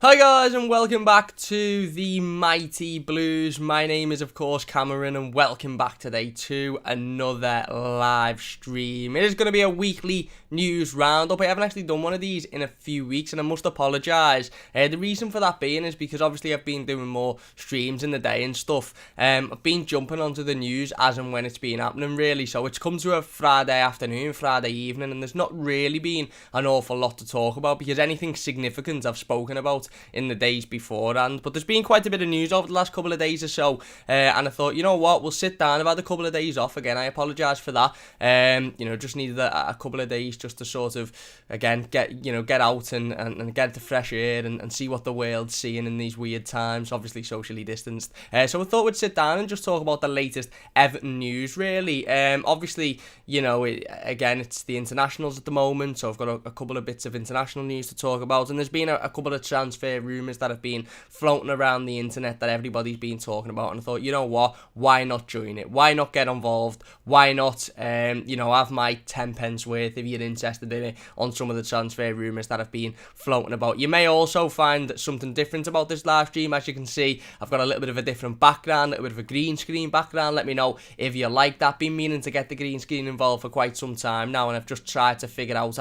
Hi guys and welcome back to the Mighty Blues. My name is of course Cameron and welcome back today to another live stream. It is going to be a weekly news roundup. I haven't actually done one of these in a few weeks and I must apologise. The reason for that being is because obviously I've been doing more streams in the day and stuff. I've been jumping onto the news as and when it's been happening really. So it's come to a Friday afternoon, Friday evening, and there's not really been an awful lot to talk about because anything significant I've spoken about in the days beforehand. But there's been quite a bit of news over the last couple of days or so, and I thought, you know what, we'll sit down. I've had a couple of days off again. I apologise for that. Just needed a couple of days just to sort of again get out and get the fresh air and see what the world's seeing in these weird times. Obviously socially distanced. So I thought we'd sit down and just talk about the latest Everton news. Really, obviously, it's the internationals at the moment, so I've got a couple of bits of international news to talk about, and there's been a couple of transfer rumours that have been floating around the internet that everybody's been talking about, and I thought, you know what, why not join it? Why not get involved? Why not, have my 10 pence worth if you're interested in it on some of the transfer rumours that have been floating about. You may also find something different about this live stream. As you can see, I've got a little bit of a different background, a little bit of a green screen background. Let me know if you like that. Been meaning to get the green screen involved for quite some time now, and I've just tried to figure out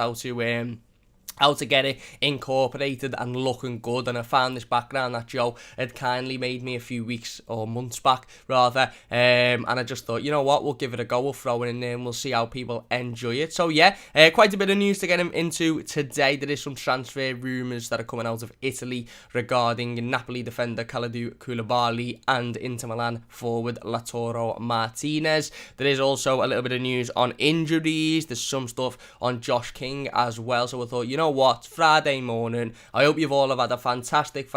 how to get it incorporated and looking good, and I found this background that Joe had kindly made me a few weeks or months back rather, and I just thought, you know what, we'll give it a go, we'll throw it in there and we'll see how people enjoy it. So yeah, quite a bit of news to get into today. There is some transfer rumours that are coming out of Italy regarding Napoli defender Kalidou Koulibaly and Inter Milan forward Lautaro Martínez. There is also a little bit of news on injuries. There's some stuff on Josh King as well, so I thought, you know what, Friday morning, I hope you've all have had a fantastic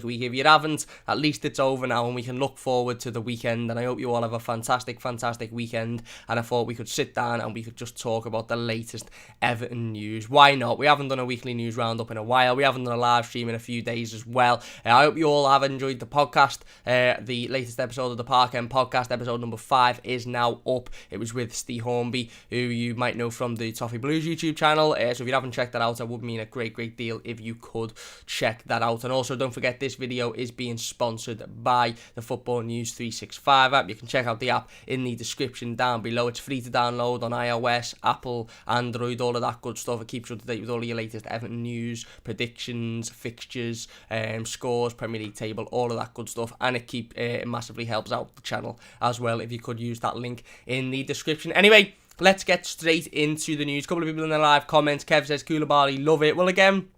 week. If you haven't, at least it's over now and we can look forward to the weekend, and I hope you all have a fantastic weekend. And I thought we could sit down and we could just talk about the latest Everton news. Why not? We haven't done a weekly news roundup in a while. We haven't done a live stream in a few days as well. I hope you all have enjoyed the podcast. The latest episode of the Park End podcast, episode number 5, is now up. It was with Steve Hornby, who you might know from the TheMightyBlues YouTube channel. So if you haven't checked that out, I would mean a great deal if you could check that out. And also don't forget, this video is being sponsored by the Football News 365 app. You can check out the app in the description down below. It's free to download on iOS, Apple, Android, all of that good stuff. It keeps you up to date with all of your latest Everton news, predictions, fixtures, scores, Premier League table, all of that good stuff, and it massively helps out the channel as well if you could use that link in the description. Anyway, let's get straight into the news. A couple of people in the live comments. Kev says Koulibaly, love it. Well, again,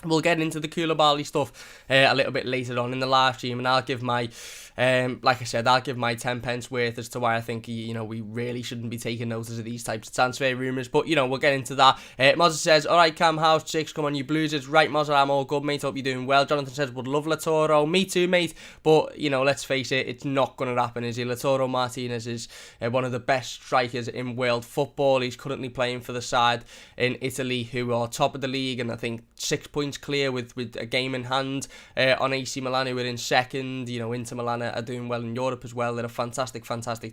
we'll get into the Koulibaly stuff a little bit later on in the live stream, and I'll give my, like I said, I'll give my 10 pence worth as to why I think, we really shouldn't be taking notice of these types of transfer rumours. But, we'll get into that. Mozza says, alright Cam, how's 6? Come on, you Blues. Right, Mozza, I'm all good, mate. Hope you're doing well. Jonathan says, would love Lautaro. Me too, mate. But, let's face it, it's not going to happen, is he? Lautaro Martínez is one of the best strikers in world football. He's currently playing for the side in Italy who are top of the league, and I think 6 points clear with a game in hand on AC Milan, who are in second. Inter Milan are doing well in Europe as well. They're a fantastic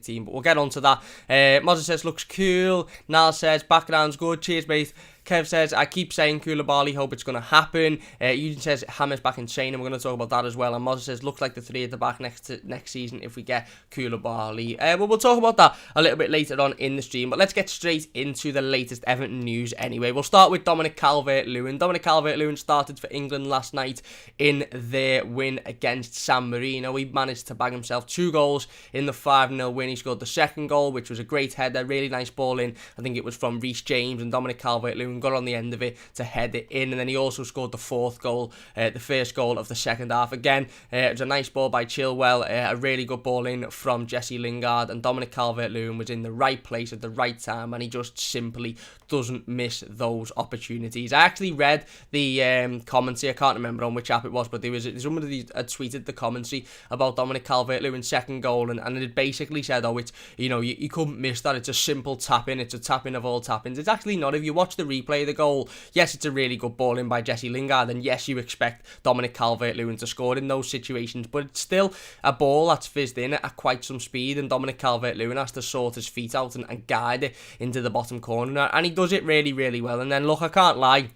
team, but we'll get on to that. Mozza says, looks cool. Nal says, background's good. Cheers, mate. Kev says, I keep saying Koulibaly, hope it's going to happen. Eugene says, Hammer's back in training. We're going to talk about that as well. And Mozza says, looks like the 3 at the back next season if we get Koulibaly. Well, we'll talk about that a little bit later on in the stream. But let's get straight into the latest Everton news anyway. We'll start with Dominic Calvert-Lewin. Dominic Calvert-Lewin started for England last night in their win against San Marino. He managed to bag himself 2 goals in the 5-0 win. He scored the second goal, which was a great header, really nice ball in. I think it was from Reece James, and Dominic Calvert-Lewin got on the end of it to head it in, and then he also scored the 4th goal, the first goal of the second half. Again, it was a nice ball by Chilwell, a really good ball in from Jesse Lingard, and Dominic Calvert-Lewin was in the right place at the right time, and he just simply doesn't miss those opportunities. I actually read the commentary, I can't remember on which app it was, but somebody had tweeted the commentary about Dominic Calvert-Lewin's second goal, and it basically said, it's, you couldn't miss that, it's a simple tap-in, it's a tap-in of all tap-ins. It's actually not. If you watch the replay of the goal, yes, it's a really good ball in by Jesse Lingard, and yes, you expect Dominic Calvert-Lewin to score in those situations, but it's still a ball that's fizzed in at quite some speed, and Dominic Calvert-Lewin has to sort his feet out and guide it into the bottom corner, and he does it really well. And then, look, I can't lie,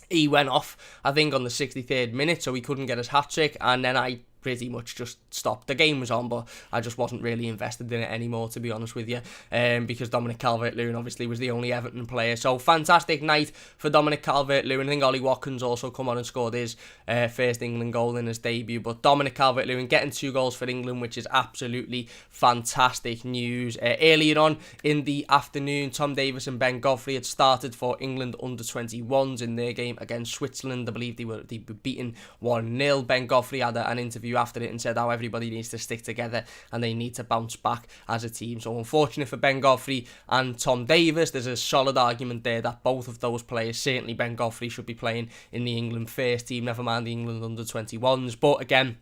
He went off, I think, on the 63rd minute, so he couldn't get his hat-trick, and then I pretty much just stopped. The game was on, but I just wasn't really invested in it anymore, to be honest with you, because Dominic Calvert-Lewin obviously was the only Everton player. So fantastic night for Dominic Calvert-Lewin. I think Ollie Watkins also come on and scored his first England goal in his debut, but Dominic Calvert-Lewin getting 2 goals for England, which is absolutely fantastic news. Earlier on in the afternoon, Tom Davies and Ben Godfrey had started for England under-21s in their game against Switzerland. I believe they were beaten 1-0. Ben Godfrey had an interview after it and said how everybody needs to stick together and they need to bounce back as a team. So unfortunate for Ben Godfrey and Tom Davies. There's a solid argument there that both of those players, certainly Ben Godfrey, should be playing in the England first team, never mind the England under-21s. But again,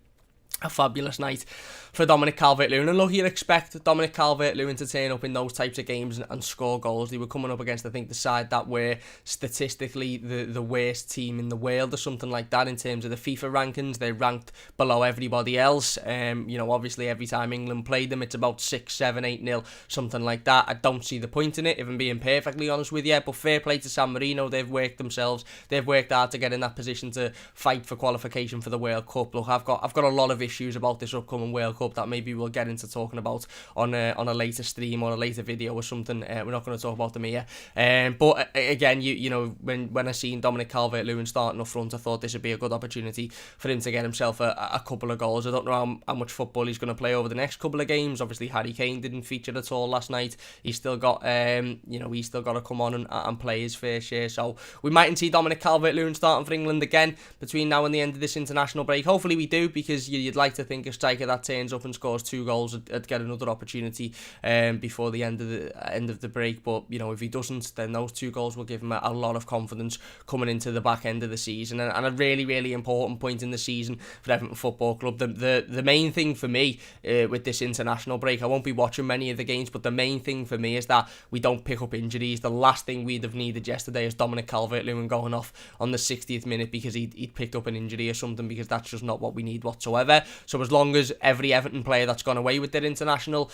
a fabulous night for Dominic Calvert-Lewin, and look, you'd expect Dominic Calvert-Lewin to turn up in those types of games and score goals. They were coming up against, I think, the side that were statistically the worst team in the world or something like that in terms of the FIFA rankings. They're ranked below everybody else. Obviously every time England played them, it's about 6-7, 8-0, something like that. I don't see the point in it, if I'm being perfectly honest with you, but fair play to San Marino. They've worked themselves. They've worked hard to get in that position to fight for qualification for the World Cup. Look, I've got a lot of issues about this upcoming World Cup that maybe we'll get into talking about on a later stream or a later video or something. We're not going to talk about them here. But again, when I seen Dominic Calvert-Lewin starting up front, I thought this would be a good opportunity for him to get himself a couple of goals. I don't know how much football he's going to play over the next couple of games. Obviously, Harry Kane didn't feature at all last night. He's still got to come on and play his fair share. So we mightn't see Dominic Calvert-Lewin starting for England again between now and the end of this international break. Hopefully we do, because you'd like to think a striker that turns up and scores 2 goals would get another opportunity before the end of the break. But if he doesn't, then those 2 goals will give him a lot of confidence coming into the back end of the season, and a really, really important point in the season for Everton Football Club. The main thing for me with this international break, I won't be watching many of the games, but the main thing for me is that we don't pick up injuries. The last thing we'd have needed yesterday is Dominic Calvert-Lewin going off on the 60th minute because he'd picked up an injury or something, because that's just not what we need whatsoever. So as long as every Everton player that's gone away with their international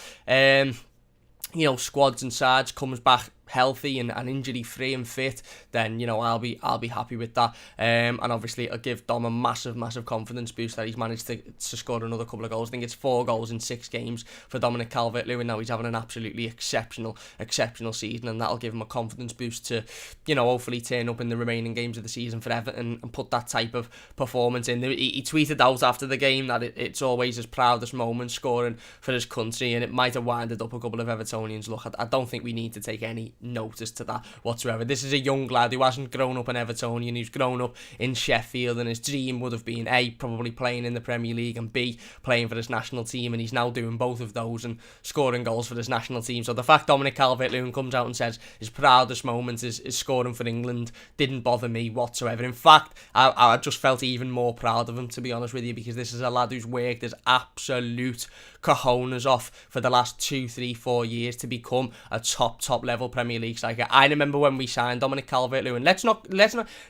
squads and sides comes back healthy and injury free and fit, then I'll be happy with that, and obviously it'll give Dom a massive confidence boost that he's managed to score another couple of goals. I think it's 4 goals in 6 games for Dominic Calvert-Lewin. Now he's having an absolutely exceptional season, and that'll give him a confidence boost to hopefully turn up in the remaining games of the season for Everton and put that type of performance in. He tweeted out after the game that it's always his proudest moment scoring for his country, and it might have winded up a couple of Evertonians. Look, I don't think we need to take any notice to that whatsoever. This is a young lad who hasn't grown up an Evertonian, who's grown up in Sheffield, and his dream would have been A, probably playing in the Premier League, and B, playing for his national team, and he's now doing both of those and scoring goals for his national team. So the fact Dominic Calvert-Lewin comes out and says his proudest moment is scoring for England didn't bother me whatsoever. In fact, I just felt even more proud of him, to be honest with you, because this is a lad who's worked his absolute cojones off for the last 2, 3, 4 years to become a top level Premier League striker. I remember when we signed Dominic Calvert-Lewin. Let's not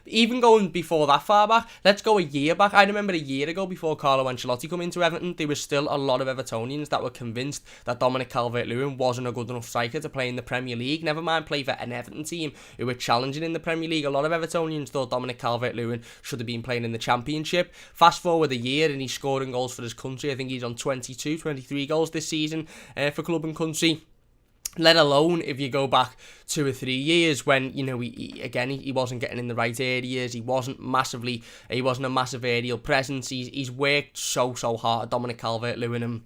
even going before that far back. Let's go a year back. I remember a year ago, before Carlo Ancelotti come into Everton, there was still a lot of Evertonians that were convinced that Dominic Calvert-Lewin wasn't a good enough striker to play in the Premier League. Never mind play for an Everton team who were challenging in the Premier League. A lot of Evertonians thought Dominic Calvert-Lewin should have been playing in the Championship. Fast forward a year and he's scoring goals for his country. I think he's on 22, 23 goals this season for club and country. Let alone if you go back 2 or 3 years when he wasn't getting in the right areas. He wasn't a massive aerial presence. He's worked so hard, Dominic Calvert-Lewin, and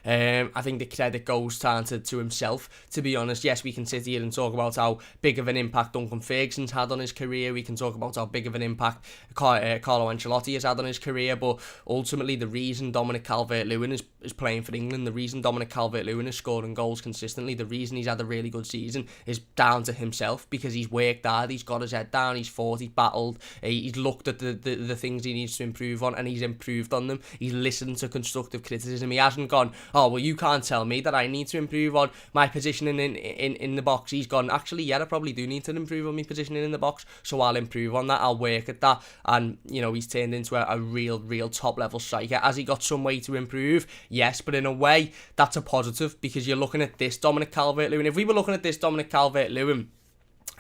I think the credit goes down to himself, to be honest. Yes, we can sit here and talk about how big of an impact Duncan Ferguson's had on his career. We can talk about how big of an impact Carlo Ancelotti has had on his career. But ultimately, the reason Dominic Calvert-Lewin is playing for England, the reason Dominic Calvert-Lewin is scoring goals consistently, the reason he's had a really good season is down to himself, because he's worked hard, he's got his head down, he's fought, he's battled, he's looked at the things he needs to improve on, and he's improved on them. He's listened to constructive criticism. He hasn't gone, oh, well, you can't tell me that I need to improve on my positioning in the box. He's gone, actually, yeah, I probably do need to improve on my positioning in the box, so I'll improve on that, I'll work at that. And, he's turned into a real top-level striker. Has he got some way to improve? Yes, but in a way, that's a positive, because you're looking at this Dominic Calvert-Lewin. If we were looking at this Dominic Calvert-Lewin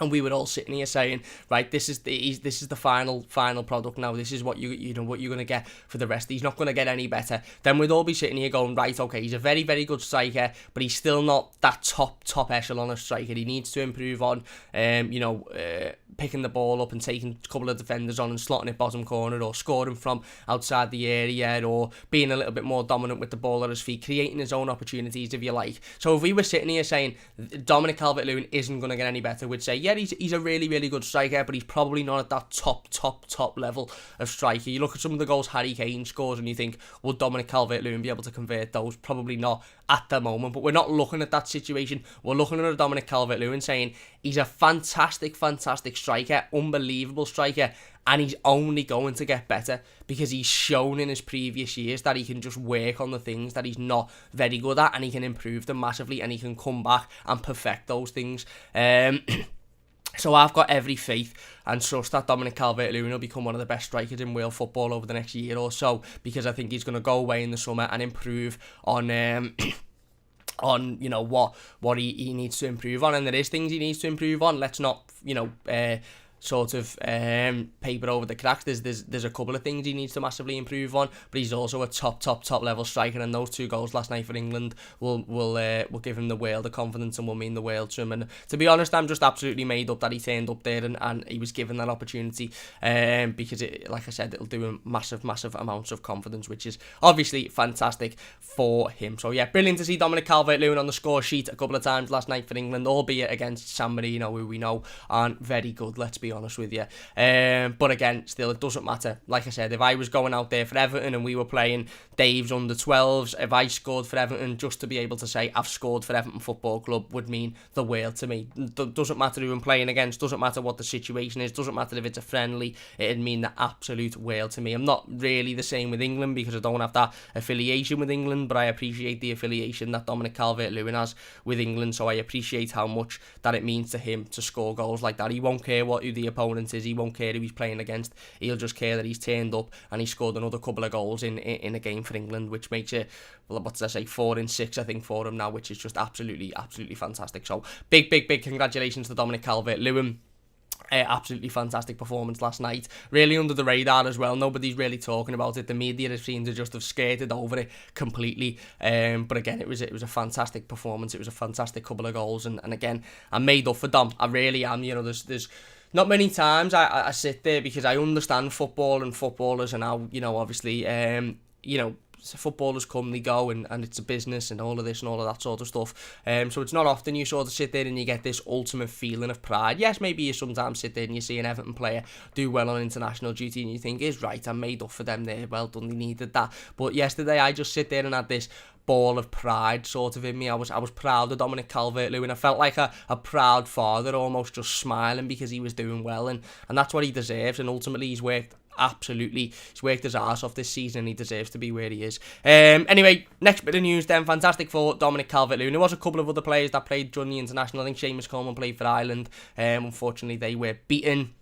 And we were all sitting here saying, right, this is the final product now. This is what what you're gonna get for the rest. He's not gonna get any better. Then we'd all be sitting here going, right, okay, he's a very, very good striker, but he's still not that top echelon of striker. He needs to improve on, picking the ball up and taking a couple of defenders on and slotting it bottom corner, or scoring from outside the area, or being a little bit more dominant with the ball at his feet, creating his own opportunities, if you like. So if we were sitting here saying Dominic Calvert-Lewin isn't going to get any better, we'd say, yeah, he's a really, really good striker, but he's probably not at that top level of striker. You look at some of the goals Harry Kane scores and you think, will Dominic Calvert-Lewin be able to convert those? Probably not at the moment, but we're not looking at that situation. We're looking at Dominic Calvert-Lewin saying he's a fantastic striker, unbelievable striker, and he's only going to get better because he's shown in his previous years that he can just work on the things that he's not very good at, and he can improve them massively, and he can come back and perfect those things. So I've got every faith and trust that Dominic Calvert-Lewin will become one of the best strikers in world football over the next year or so, because I think he's going to go away in the summer and improve on on what he needs to improve on. And there is things he needs to improve on. Let's not paper over the cracks. There's a couple of things he needs to massively improve on, but he's also a top level striker, and those 2 goals last night for England will give him the world of confidence and will mean the world to him. And to be honest, I'm just absolutely made up that he turned up there and he was given that opportunity, because like I said, it'll do him massive amounts of confidence, which is obviously fantastic for him. So yeah, brilliant to see Dominic Calvert-Lewin on the score sheet a couple of times last night for England, albeit against San Marino, who we know aren't very good, let's be honest with you. But again, still, it doesn't matter. Like I said, if I was going out there for Everton and we were playing Dave's under 12s, if I scored for Everton, just to be able to say I've scored for Everton Football Club would mean the world to me. Doesn't matter who I'm playing against, doesn't matter what the situation is, doesn't matter if it's a friendly, it'd mean the absolute world to me. I'm not really the same with England because I don't have that affiliation with England, but I appreciate the affiliation that Dominic Calvert-Lewin has with England, so I appreciate how much that it means to him to score goals like that. He won't care who the opponent is, he won't care who he's playing against, he'll just care that he's turned up and he scored another couple of goals in a game for England, which makes it, well, what did I say, 4 in 6 I think for him now, which is just absolutely fantastic. So big congratulations to Dominic Calvert-Lewin. Absolutely fantastic performance last night, really under the radar as well. Nobody's really talking about it. The media seemed to just have skated over it completely, but again, it was a fantastic performance. It was a fantastic couple of goals, and again, I'm made up for Dom. I really am. There's not many times I sit there, because I understand football and footballers, and how obviously footballers come, they go, and it's a business and all of this and all of that sort of stuff. So it's not often you sort of sit there and you get this ultimate feeling of pride. Yes, maybe you sometimes sit there and you see an Everton player do well on international duty and you think, is right, I'm made up for them there, well done, they needed that. But yesterday I just sit there and had this ball of pride sort of in me. I was proud of Dominic Calvert-Lewin. I felt like a proud father, almost just smiling because he was doing well, and that's what he deserves. And ultimately he's worked his arse off this season, and he deserves to be where he is. Anyway, next bit of news then. Fantastic for Dominic Calvert-Lewin. There was a couple of other players that played during the international. I think Seamus Coleman played for Ireland. Unfortunately they were beaten.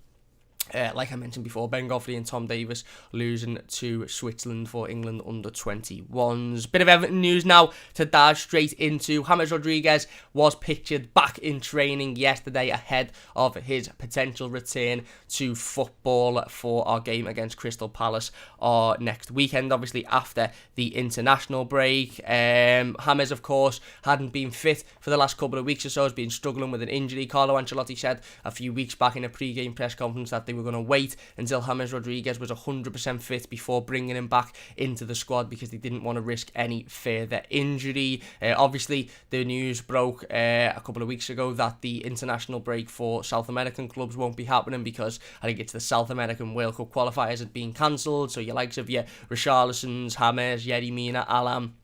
Like I mentioned before, Ben Godfrey and Tom Davies losing to Switzerland for England under 21s. Bit of Everton news now to dive straight into. James Rodriguez was pictured back in training yesterday ahead of his potential return to football for our game against Crystal Palace next weekend, obviously after the international break. James, of course, hadn't been fit for the last couple of weeks or so, has been struggling with an injury. Carlo Ancelotti said a few weeks back in a pre-game press conference that they were going to wait until James Rodriguez was 100% fit before bringing him back into the squad, because they didn't want to risk any further injury. Obviously, the news broke a couple of weeks ago that the international break for South American clubs won't be happening, because I think it's the South American World Cup qualifiers had been cancelled. So your likes of your Richarlisons, James, Yerry Mina, Alam,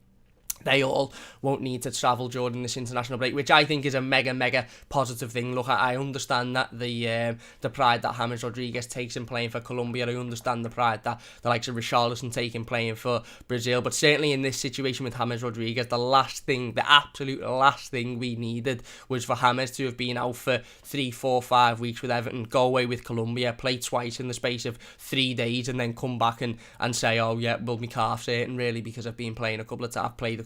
they all won't need to travel during this international break, which I think is a mega positive thing. Look, I understand that the pride that James Rodriguez takes in playing for Colombia. I understand the pride that the likes of Richarlison take in playing for Brazil. But certainly in this situation with James Rodriguez, the absolute last thing we needed was for James to have been out for 3, 4, 5 weeks with Everton, go away with Colombia, play twice in the space of 3 days, and then come back and say, oh yeah, well, my calf's hurting really because I've played a couple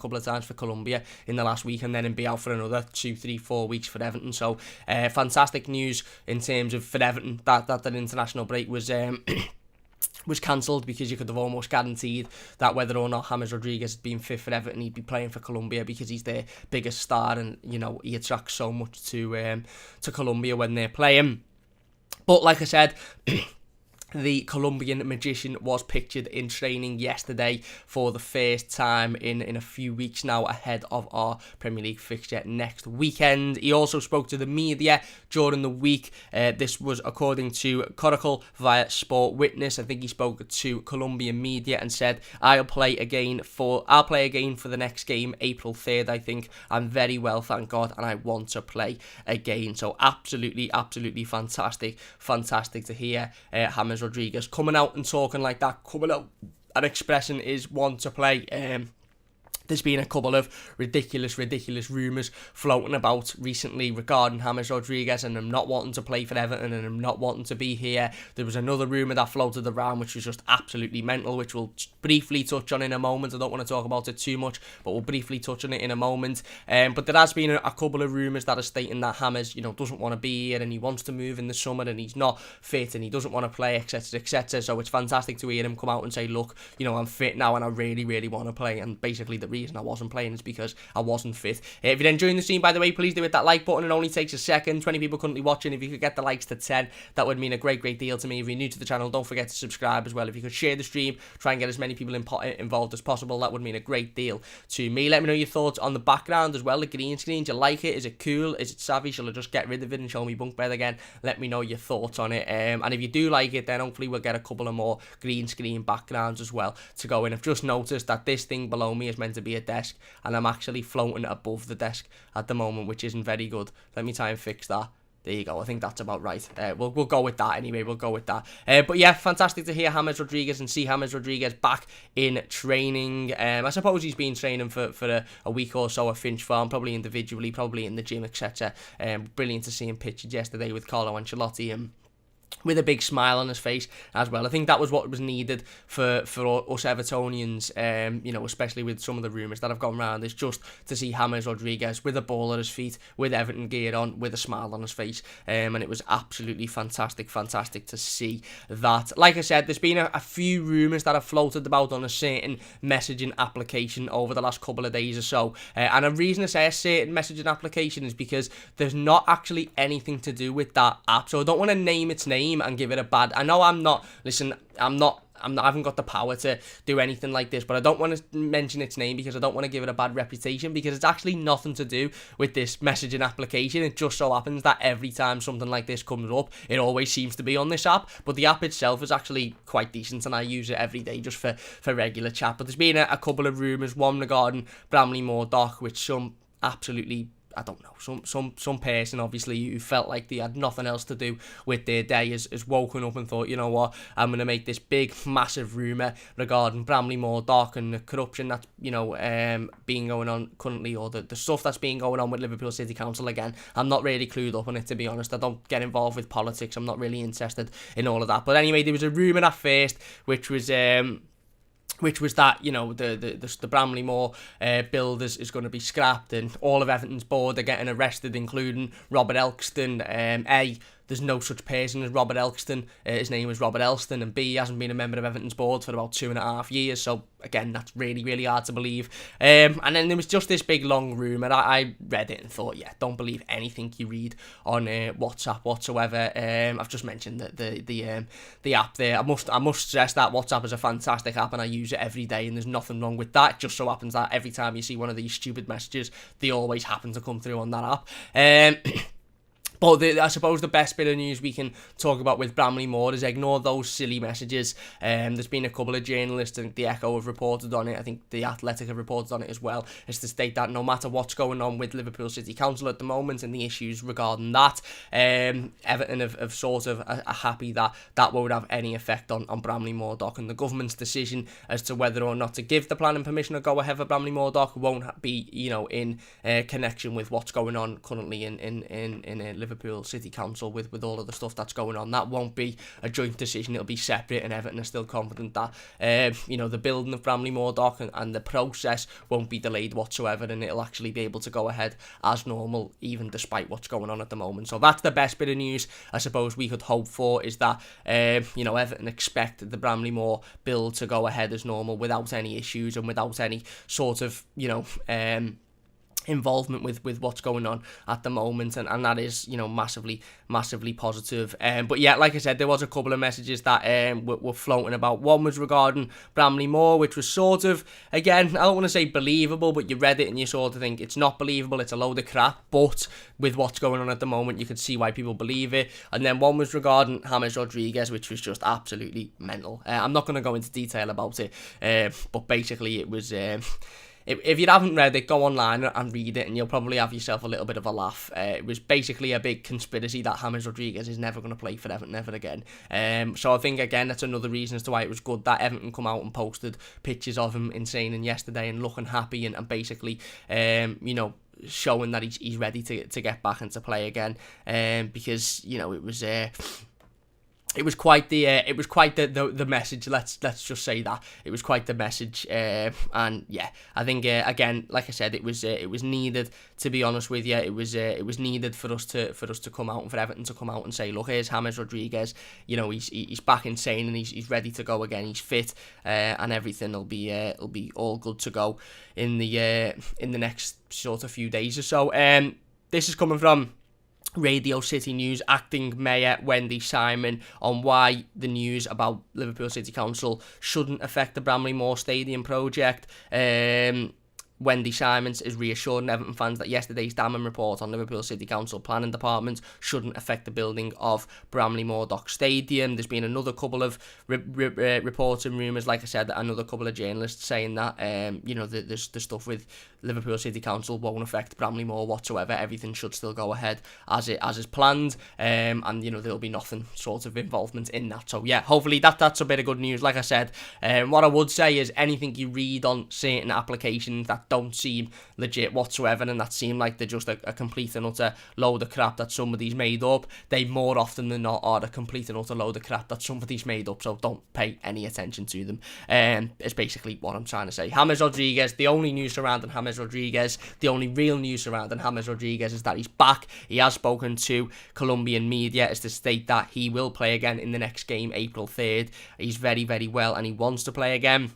couple of times for Colombia in the last week, and then be out for another 2, 3, 4 weeks for Everton. So fantastic news in terms of for Everton that international break was was cancelled, because you could have almost guaranteed that whether or not James Rodriguez had been fit for Everton, he'd be playing for Colombia, because he's their biggest star, and he attracts so much to Colombia when they're playing. But like I said, the Colombian magician was pictured in training yesterday for the first time in a few weeks now, ahead of our Premier League fixture next weekend. He also spoke to the media during the week. This was according to Coracle via Sport Witness. I think he spoke to Colombian media and said, I'll play again for the next game, April 3rd, I think. I'm very well, thank God, and I want to play again. So absolutely fantastic to hear James Rodriguez coming out and talking like that, coming out and expressing his want to play. There's been a couple of ridiculous rumours floating about recently regarding James Rodriguez and him not wanting to play for Everton and him not wanting to be here. There was another rumour that floated around which was just absolutely mental, which we'll briefly touch on in a moment. I don't want to talk about it too much, but we'll briefly touch on it in a moment. But there has been a couple of rumours that are stating that James, doesn't want to be here and he wants to move in the summer and he's not fit and he doesn't want to play, etc. So it's fantastic to hear him come out and say, look, I'm fit now and I really want to play. And basically the reason I wasn't playing is because I wasn't fit. If you're enjoying the stream, by the way, please do hit that like button. It only takes a second. 20 people currently watching. If you could get the likes to 10, that would mean a great deal to me. If you're new to the channel, don't forget to subscribe as well. If you could share the stream, try and get as many people involved as possible, that would mean a great deal to me. Let me know your thoughts on the background as well, the green screen. Do you like it? Is it cool? Is it savvy? Shall I just get rid of it and show me bunk bed again? Let me know your thoughts on it. And if you do like it, then hopefully we'll get a couple of more green screen backgrounds as well to go in. I've just noticed that this thing below me is meant to be a desk, and I'm actually floating above the desk at the moment, which isn't very good. Let me try and fix that. There you go. I think that's about right. We'll go with that anyway. We'll go with that. But yeah, fantastic to hear James Rodriguez and see James Rodriguez back in training. I suppose he's been training for a week or so at Finch Farm, probably individually, probably in the gym, etc. Brilliant to see him pictured yesterday with Carlo Ancelotti and with a big smile on his face as well. I think that was what was needed for us Evertonians, especially with some of the rumours that have gone around, is just to see James Rodriguez with a ball at his feet, with Everton gear on, with a smile on his face, and it was absolutely fantastic to see that. Like I said, there's been a few rumours that have floated about on a certain messaging application over the last couple of days or so, and a reason to say a certain messaging application is because there's not actually anything to do with that app, so I don't want to name its name and give it a bad. I know I haven't got the power to do anything like this, but I don't want to mention its name because I don't want to give it a bad reputation, because it's actually nothing to do with this messaging application. It just so happens that every time something like this comes up, it always seems to be on this app, but the app itself is actually quite decent and I use it every day just for regular chat. But there's been a couple of rumours, one regarding Bramley-Moore dock, which some absolutely, I don't know, some person obviously who felt like they had nothing else to do with their day has woken up and thought, you know what, I'm going to make this big massive rumour regarding Bramley-Moore dock and the corruption that's being going on currently, or the stuff that's been going on with Liverpool City Council again. I'm not really clued up on it, to be honest. I don't get involved with politics. I'm not really interested in all of that. But anyway, there was a rumour at first which was that, the Bramley-Moore build is going to be scrapped and all of Everton's board are getting arrested, including Robert Elkston. There's no such person as Robert Elkston. His name is Robert Elston, and B, he hasn't been a member of Everton's board for about 2.5 years, so again, that's really hard to believe. And then there was just this big long rumour. I read it and thought, yeah, don't believe anything you read on WhatsApp whatsoever. I've just mentioned the app there. I must stress that WhatsApp is a fantastic app and I use it every day, and there's nothing wrong with that. It just so happens that every time you see one of these stupid messages, they always happen to come through on that app. But I suppose the best bit of news we can talk about with Bramley-Moore is ignore those silly messages. There's been a couple of journalists, I think The Echo have reported on it, I think The Athletic have reported on it as well, is to state that no matter what's going on with Liverpool City Council at the moment and the issues regarding that, Everton have sort of are happy that won't have any effect on Bramley-Moore dock, and the government's decision as to whether or not to give the planning permission or go ahead for Bramley-Moore dock won't be, in connection with what's going on currently in Liverpool Liverpool City Council with all of the stuff that's going on. That won't be a joint decision, it'll be separate, and Everton are still confident that the building of Bramley-Moore dock and the process won't be delayed whatsoever, and it'll actually be able to go ahead as normal, even despite what's going on at the moment. So that's the best bit of news I suppose we could hope for, is that Everton expect the Bramley-Moore build to go ahead as normal without any issues and without any sort of involvement with what's going on at the moment, and that is massively positive. But yeah, like I said, there was a couple of messages that were floating about. One was regarding Bramley-Moore, which was sort of, again, I don't want to say believable, but you read it and you sort of think it's not believable, it's a load of crap, but with what's going on at the moment you could see why people believe it. And then one was regarding James Rodriguez, which was just absolutely mental. I'm not going to go into detail about it, but basically it was if you haven't read it, go online and read it, and you'll probably have yourself a little bit of a laugh. It was basically a big conspiracy that James Rodriguez is never going to play for Everton ever again. So I think, again, that's another reason as to why it was good that Everton come out and posted pictures of him insane yesterday and looking happy and basically, showing that he's ready to get back and to play again. Because, it was quite the message. Let's just say that it was quite the message, and yeah, I think again, like I said, it was needed. To be honest with you, it was needed for us to come out and for Everton to come out and say, look, here's James Rodriguez. He's back insane and he's ready to go again. He's fit, and everything will be all good to go in the next sort of few days or so. This is coming from Radio City News. Acting Mayor Wendy Simon on why the news about Liverpool City Council shouldn't affect the Bramley-Moore Stadium project. Wendy Simons is reassuring Everton fans that yesterday's damning report on Liverpool City Council planning department shouldn't affect the building of Bramley-Moore Dock Stadium. There's been another couple of reports and rumours, like I said, another couple of journalists saying that the stuff with Liverpool City Council won't affect Bramley-Moore whatsoever. Everything should still go ahead as is planned, and there'll be nothing sort of involvement in that. So yeah, hopefully that's a bit of good news. Like I said, what I would say is anything you read on certain applications that don't seem legit whatsoever and that seem like they're just a complete and utter load of crap that somebody's made up, they more often than not are a complete and utter load of crap that somebody's made up, so don't pay any attention to them. It's basically what I'm trying to say. James Rodriguez, the only news surrounding James Rodriguez, the only real news surrounding James Rodriguez is that he's back. He has spoken to Colombian media as to state that he will play again in the next game, April 3rd. He's very, very well and he wants to play again.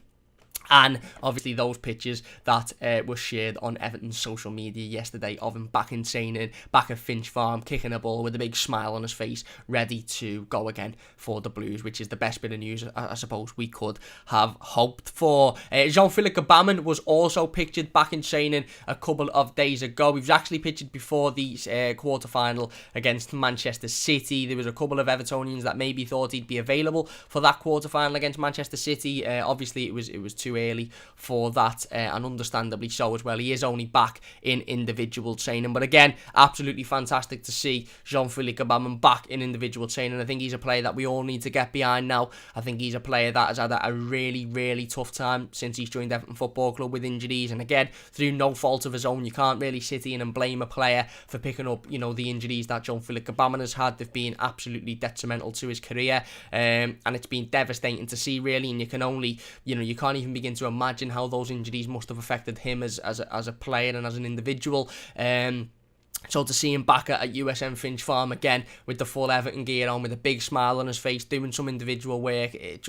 And obviously those pictures that were shared on Everton's social media yesterday of him back in training, back at Finch Farm, kicking a ball with a big smile on his face, ready to go again for the Blues, which is the best bit of news I suppose we could have hoped for. Jean-Philippe Gbamin was also pictured back in training a couple of days ago. He was actually pictured before the quarter-final against Manchester City. There was a couple of Evertonians that maybe thought he'd be available for that quarter-final against Manchester City. Obviously, it was too early for that, and understandably so as well. He is only back in individual training, but again, absolutely fantastic to see Jean-Philippe Gbamin back in individual training. I think he's a player that we all need to get behind now. I think he's a player that has had a really, really tough time since he's joined Everton Football Club with injuries, and again, through no fault of his own. You can't really sit in and blame a player for picking up, the injuries that Jean-Philippe Gbamin has had. They've been absolutely detrimental to his career, and it's been devastating to see, really, and you can only, you can't even begin to imagine how those injuries must have affected him as a player and as an individual. So to see him back at USM Finch Farm again with the full Everton gear on, with a big smile on his face, doing some individual work, it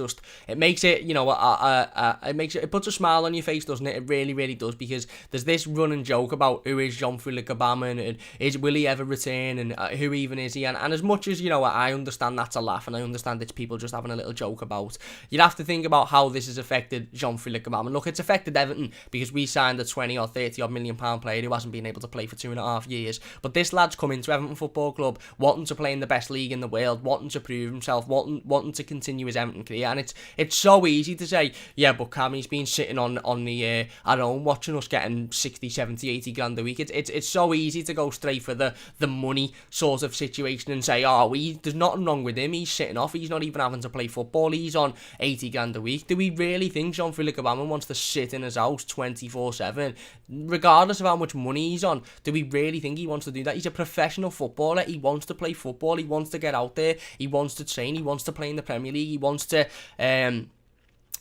makes it, it puts a smile on your face, doesn't it? It really, really does, because there's this running joke about who is Jean-Philippe Gbamin and will he ever return and who even is he? And as much as, I understand that's a laugh and I understand it's people just having a little joke about, you'd have to think about how this has affected Jean-Philippe Gbamin. Look, it's affected Everton because we signed a 20 or 30 odd million pound player who hasn't been able to play for 2.5 years. But this lad's come into Everton Football Club wanting to play in the best league in the world, wanting to prove himself, wanting to continue his Everton career. And it's so easy to say, yeah, but Cammy's been sitting on the at home watching us getting 60, 70, 80 grand a week. It's so easy to go straight for the money sort of situation and say, there's nothing wrong with him. He's sitting off. He's not even having to play football. He's on 80 grand a week. Do we really think Jean-Philippe Gbamin wants to sit in his house 24/7, regardless of how much money he's on? Do we really think he wants wants to do that. He's a professional footballer. He wants to play football. He wants to get out there. He wants to train. He wants to play in the Premier League. He wants to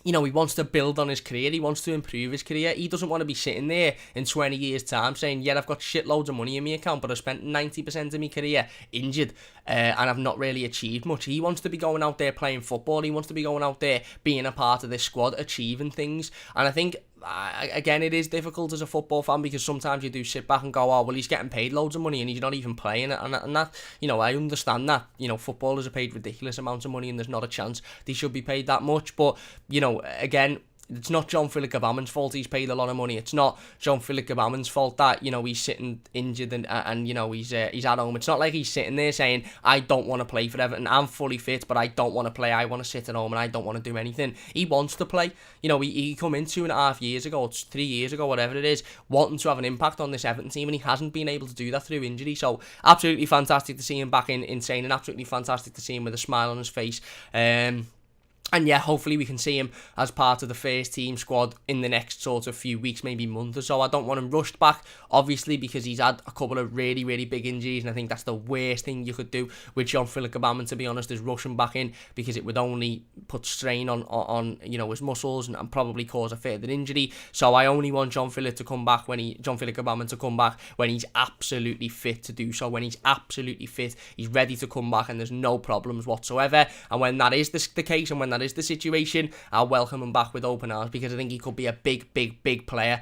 he wants to build on his career. He wants to improve his career. He doesn't want to be sitting there in 20 years' time saying, yeah, I've got shitloads of money in my account, but I've spent 90% of my career injured and I've not really achieved much. He wants to be going out there playing football. He wants to be going out there being a part of this squad, achieving things. And I think, again, it is difficult as a football fan because sometimes you do sit back and go, oh, well, he's getting paid loads of money and he's not even playing it. And that, I understand that. Footballers are paid ridiculous amounts of money and there's not a chance they should be paid that much. But, again, it's not Jean-Philippe Gbamin's fault he's paid a lot of money. It's not Jean-Philippe Gbamin's fault that, he's sitting injured and he's at home. It's not like he's sitting there saying, I don't want to play for Everton. I'm fully fit, but I don't want to play. I want to sit at home and I don't want to do anything. He wants to play. He come in 2.5 years ago, or 3 years ago, whatever it is, wanting to have an impact on this Everton team, and he hasn't been able to do that through injury. So absolutely fantastic to see him back in training, and absolutely fantastic to see him with a smile on his face. And yeah, hopefully we can see him as part of the first team squad in the next sort of few weeks, maybe month or so. I don't want him rushed back, obviously, because he's had a couple of really, really big injuries, and I think that's the worst thing you could do with Jean-Philippe Gbamin, to be honest, is rush him back in, because it would only put strain on his muscles and probably cause a further injury. So I only want Jean-Philippe Gbamin to come back when he's absolutely fit to do so. When he's absolutely fit, he's ready to come back, and there's no problems whatsoever. And when that is the case, and when that is the situation, I'll welcome him back with open arms, because I think he could be a big player.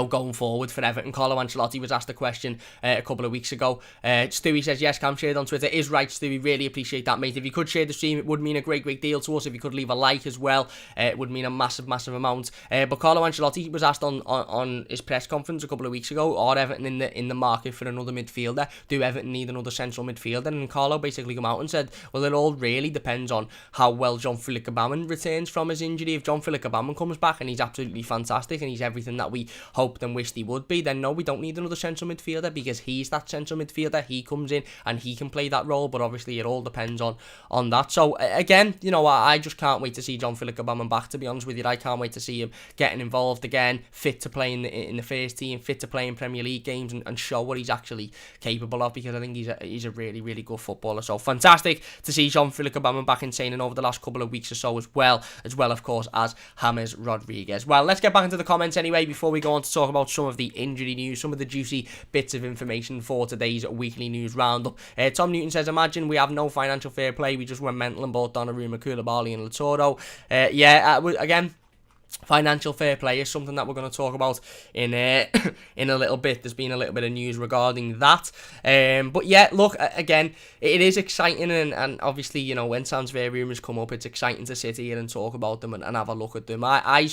Going forward for Everton. Carlo Ancelotti was asked a question a couple of weeks ago. Stewie says, yes, Cam shared on Twitter. Is right, Stewie. Really appreciate that, mate. If you could share the stream, it would mean a great deal to us. If you could leave a like as well, it would mean a massive amount. But Carlo Ancelotti was asked on his press conference a couple of weeks ago, are Everton in the market for another midfielder? Do Everton need another central midfielder? And Carlo basically came out and said, well, it all really depends on how well Jean-Philippe Gbamin returns from his injury. If Jean-Philippe Gbamin comes back and he's absolutely fantastic and he's everything that we hoped and wished he would be, then no, we don't need another central midfielder, because he's that central midfielder. He comes in and he can play that role, but obviously it all depends on that. So again, I just can't wait to see Jean-Philippe Gbamin back, to be honest with you. I can't wait to see him getting involved again, fit to play in the first team, fit to play in Premier League games and show what he's actually capable of, because I think he's a really good footballer. So fantastic to see Jean-Philippe Gbamin back in training over the last couple of weeks or so, as well of course as James Rodriguez. Well, let's get back into the comments anyway before we go on to talk about some of the injury news, some of the juicy bits of information for today's weekly news roundup. Tom Newton says, imagine we have no financial fair play, we just went mental and bought Donnarumma, Koulibaly and Lautaro. Again, financial fair play is something that we're going to talk about in a little bit. There's been a little bit of news regarding that. But yeah, look, again, it is exciting, and obviously, when transfer rumours come up, it's exciting to sit here and talk about them and have a look at them. I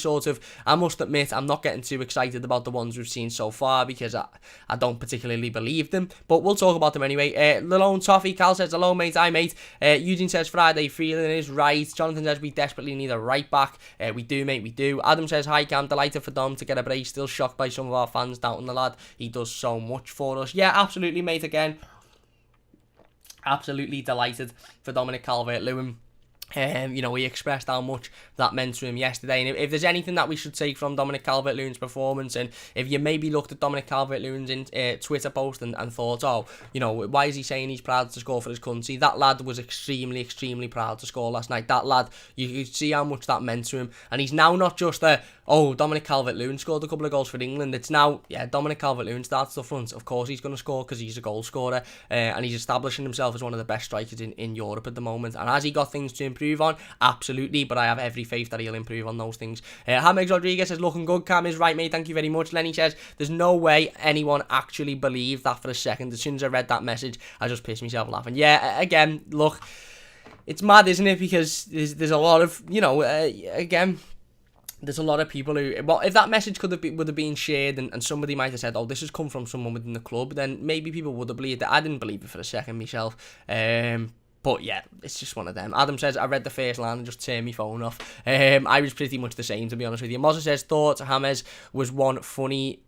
must admit, I'm not getting too excited about the ones we've seen so far, because I don't particularly believe them, but we'll talk about them anyway. Lalone Toffee, Cal says, hello mate, hi mate. Eugene says, Friday feeling is right. Jonathan says, we desperately need a right back. We do, mate, we do. Adam says, hi Cam, delighted for Dom to get a brace, still shocked by some of our fans doubting the lad. He does so much for us. Yeah, absolutely mate, again, absolutely delighted for Dominic Calvert-Lewin. He expressed how much that meant to him yesterday, and if there's anything that we should take from Dominic Calvert-Lewin's performance, and if you maybe looked at Dominic Calvert-Lewin's Twitter post and thought, why is he saying he's proud to score for his country? That lad was extremely proud to score last night. That lad, you could see how much that meant to him, and he's now not just Dominic Calvert-Lewin scored a couple of goals for England. It's now, Dominic Calvert-Lewin starts up front. Of course he's going to score, because he's a goal scorer, and he's establishing himself as one of the best strikers in Europe at the moment. And has he got things to improve on? Absolutely, but I have every faith that he'll improve on those things. James Rodriguez says, looking good, Cam is right, mate, thank you very much. Lenny says, there's no way anyone actually believed that for a second. As soon as I read that message, I just pissed myself laughing. Yeah, again, look, it's mad, isn't it? Because there's a lot of, again, there's a lot of people who, well, if that message would have been shared and somebody might have said, this has come from someone within the club, then maybe people would have believed it. I didn't believe it for a second myself. But yeah, it's just one of them. Adam says, I read the first line and just turned my phone off. I was pretty much the same, to be honest with you. Mozza says, thoughts, James was funny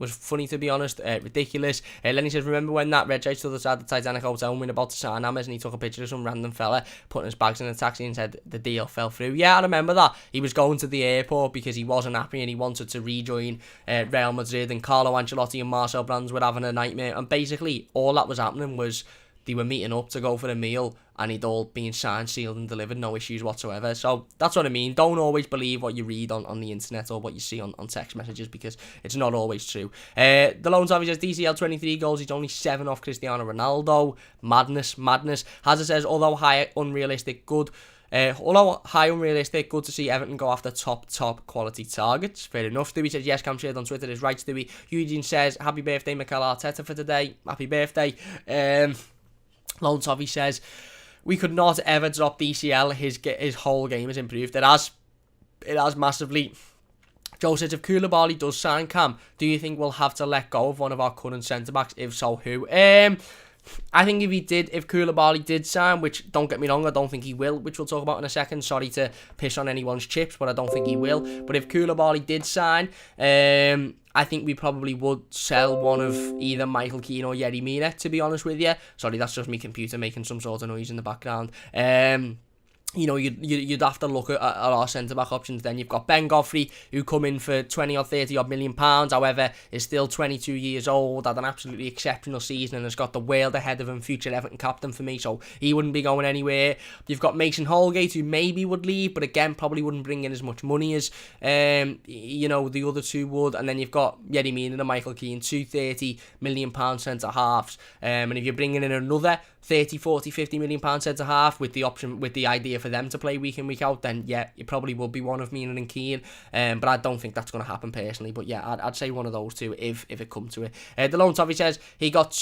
to be honest, ridiculous. Lenny says, remember when that red shirt stood outside the Titanic Hotel and we were about to sign James and he took a picture of some random fella putting his bags in a taxi and said the deal fell through? Yeah, I remember that. He was going to the airport because he wasn't happy and he wanted to rejoin Real Madrid, and Carlo Ancelotti and Marcel Brands were having a nightmare, and basically all that was happening was they were meeting up to go for a meal and he'd all been signed, sealed and delivered, no issues whatsoever. So that's what I mean. Don't always believe what you read on the internet or what you see on text messages, because it's not always true. The Loans Officer says DCL 23 goals, he's only 7 off Cristiano Ronaldo. Madness. Hazard says, although high unrealistic, good to see Everton go after top quality targets. Fair enough. Stewie says, yes, Cam shared on Twitter is right, Stewie. Eugene says, happy birthday, Mikel Arteta for today. Happy birthday. Lone Toffee says, we could not ever drop DCL. His whole game has improved. It has massively. Joe says, if Koulibaly does sign, Cam, do you think we'll have to let go of one of our current centre-backs? If so, who? I think if Koulibaly did sign, which, don't get me wrong, I don't think he will, which we'll talk about in a second. Sorry to piss on anyone's chips, but I don't think he will. But if Koulibaly did sign, I think we probably would sell one of either Michael Keane or Yerry Mina, to be honest with you. Sorry, that's just my computer making some sort of noise in the background. You'd have to look at our centre-back options then. You've got Ben Godfrey, who come in for 20 or 30 odd million pounds, however, is still 22 years old, had an absolutely exceptional season and has got the world ahead of him, future Everton captain for me, so he wouldn't be going anywhere. You've got Mason Holgate, who maybe would leave, but again, probably wouldn't bring in as much money as, the other two would. And then you've got Yerry Mina and Michael Keane, two 30 million pound centre-halves. And if you're bringing in another 30, 40, 50 million pound centre-half with the option, with the idea for them to play week in, week out, then yeah, it probably will be one of Mina and Keane. But I don't think that's going to happen personally. But yeah, I'd say one of those two if it come to it. The Lone Toffee says he got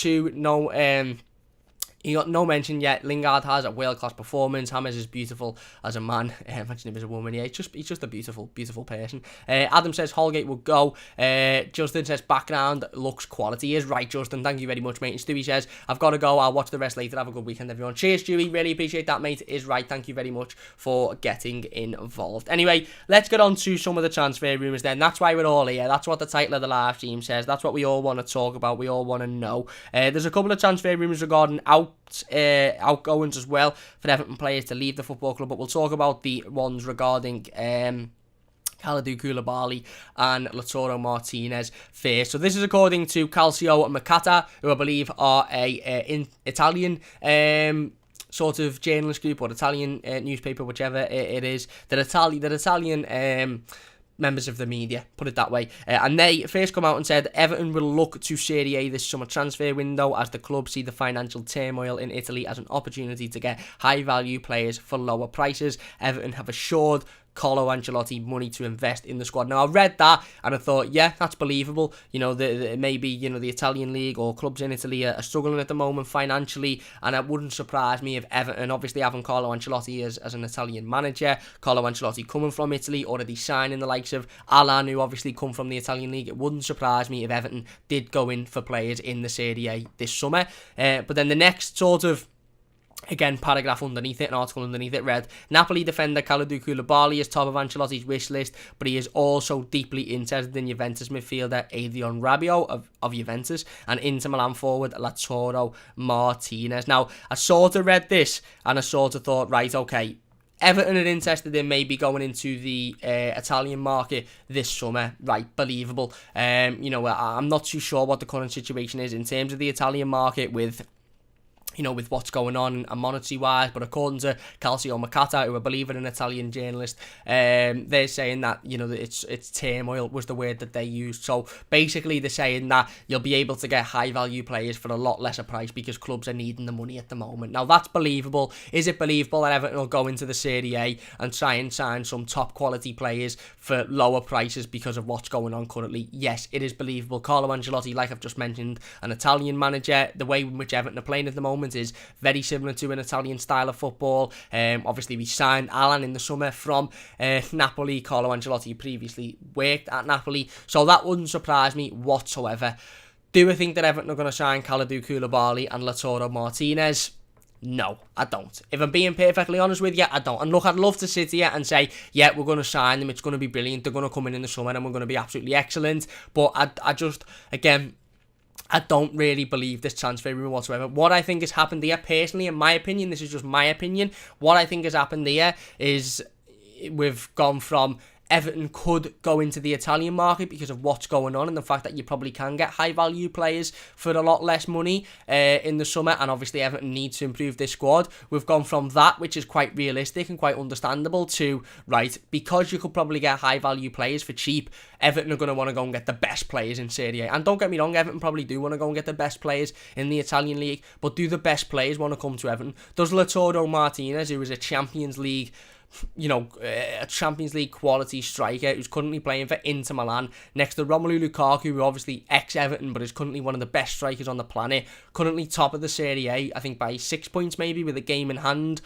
no mention yet. Lingard has a world-class performance. James is beautiful as a man. Imagine him as a woman. Yeah, he's just a beautiful person. Adam says Holgate will go. Justin says background looks quality. He is right, Justin. Thank you very much, mate. And Stewie says, I've got to go. I'll watch the rest later. Have a good weekend, everyone. Cheers, Stewie. Really appreciate that, mate. It is right. Thank you very much for getting involved. Anyway, let's get on to some of the transfer rumours then. That's why we're all here. That's what the title of the live stream says. That's what we all want to talk about. We all want to know. There's a couple of transfer rumours regarding outgoings as well for Everton players to leave the football club, but we'll talk about the ones regarding Kalidou Koulibaly and Lautaro Martínez first. So this is according to Calcio Mercato, who I believe are a Italian sort of journalist group or Italian newspaper, whichever it is. They're Italian members of the media, put it that way. And they first come out and said Everton will look to Serie A this summer transfer window as the club see the financial turmoil in Italy as an opportunity to get high-value players for lower prices. Everton have assured Carlo Ancelotti money to invest in the squad. Now, I read that and I thought, yeah, that's believable. Maybe the Italian league or clubs in Italy are struggling at the moment financially, and it wouldn't surprise me if Everton, obviously having Carlo Ancelotti as an Italian manager, Carlo Ancelotti coming from Italy, already signing the likes of Alan, who obviously come from the Italian league, it wouldn't surprise me if Everton did go in for players in the Serie A this summer. But then the next sort of paragraph underneath it, an article underneath it read, Napoli defender Kalidou Koulibaly is top of Ancelotti's wish list, but he is also deeply interested in Juventus midfielder Adrian Rabiot of Juventus and Inter Milan forward Lautaro Martínez. Now, I sort of read this and I sort of thought, right, okay, Everton are interested in maybe going into the Italian market this summer. Right, believable. I'm not too sure what the current situation is in terms of the Italian market with what's going on monetary-wise, but according to Calcio Mercato, who I believe are an Italian journalist, they're saying that, it's turmoil was the word that they used. So basically they're saying that you'll be able to get high-value players for a lot lesser price because clubs are needing the money at the moment. Now, that's believable. Is it believable that Everton will go into the Serie A and try and sign some top-quality players for lower prices because of what's going on currently? Yes, it is believable. Carlo Ancelotti, like I've just mentioned, an Italian manager. The way in which Everton are playing at the moment is very similar to an Italian style of football. Obviously, we signed Alan in the summer from Napoli. Carlo Ancelotti previously worked at Napoli, so that wouldn't surprise me whatsoever. Do I think that Everton are going to sign Kalidou Koulibaly and Lautaro Martínez? No, I don't. If I'm being perfectly honest with you, I don't. And look, I'd love to sit here and say, yeah, we're going to sign them, it's going to be brilliant, they're going to come in the summer and we're going to be absolutely excellent. But I just, again, I don't really believe this transfer rumour whatsoever. What I think has happened here, personally, in my opinion, this is just my opinion, what I think has happened here is we've gone from Everton could go into the Italian market because of what's going on and the fact that you probably can get high value players for a lot less money in the summer, and obviously Everton needs to improve this squad. We've gone from that, which is quite realistic and quite understandable, to, right, because you could probably get high value players for cheap, Everton are going to want to go and get the best players in Serie A. And don't get me wrong, Everton probably do want to go and get the best players in the Italian league, but do the best players want to come to Everton? Does Lautaro Martínez, who is a Champions League a Champions League quality striker who's currently playing for Inter Milan next to Romelu Lukaku, who obviously ex-Everton but is currently one of the best strikers on the planet, currently top of the Serie A, I think by 6 points maybe, with a game in hand,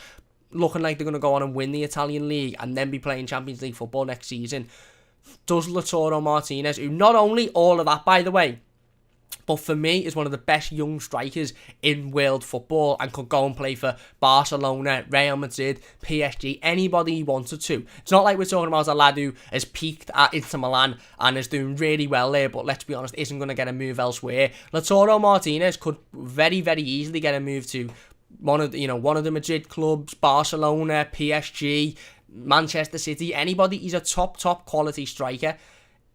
looking like they're going to go on and win the Italian league and then be playing Champions League football next season. Does Lautaro Martínez, who not only all of that, by the way, but for me is one of the best young strikers in world football and could go and play for Barcelona, Real Madrid, PSG, anybody he wanted to. It's not like we're talking about a lad who has peaked at Inter Milan and is doing really well there, but let's be honest, isn't going to get a move elsewhere. Lautaro Martínez could very, very easily get a move to one of the Madrid clubs, Barcelona, PSG, Manchester City, anybody. He's a top quality striker.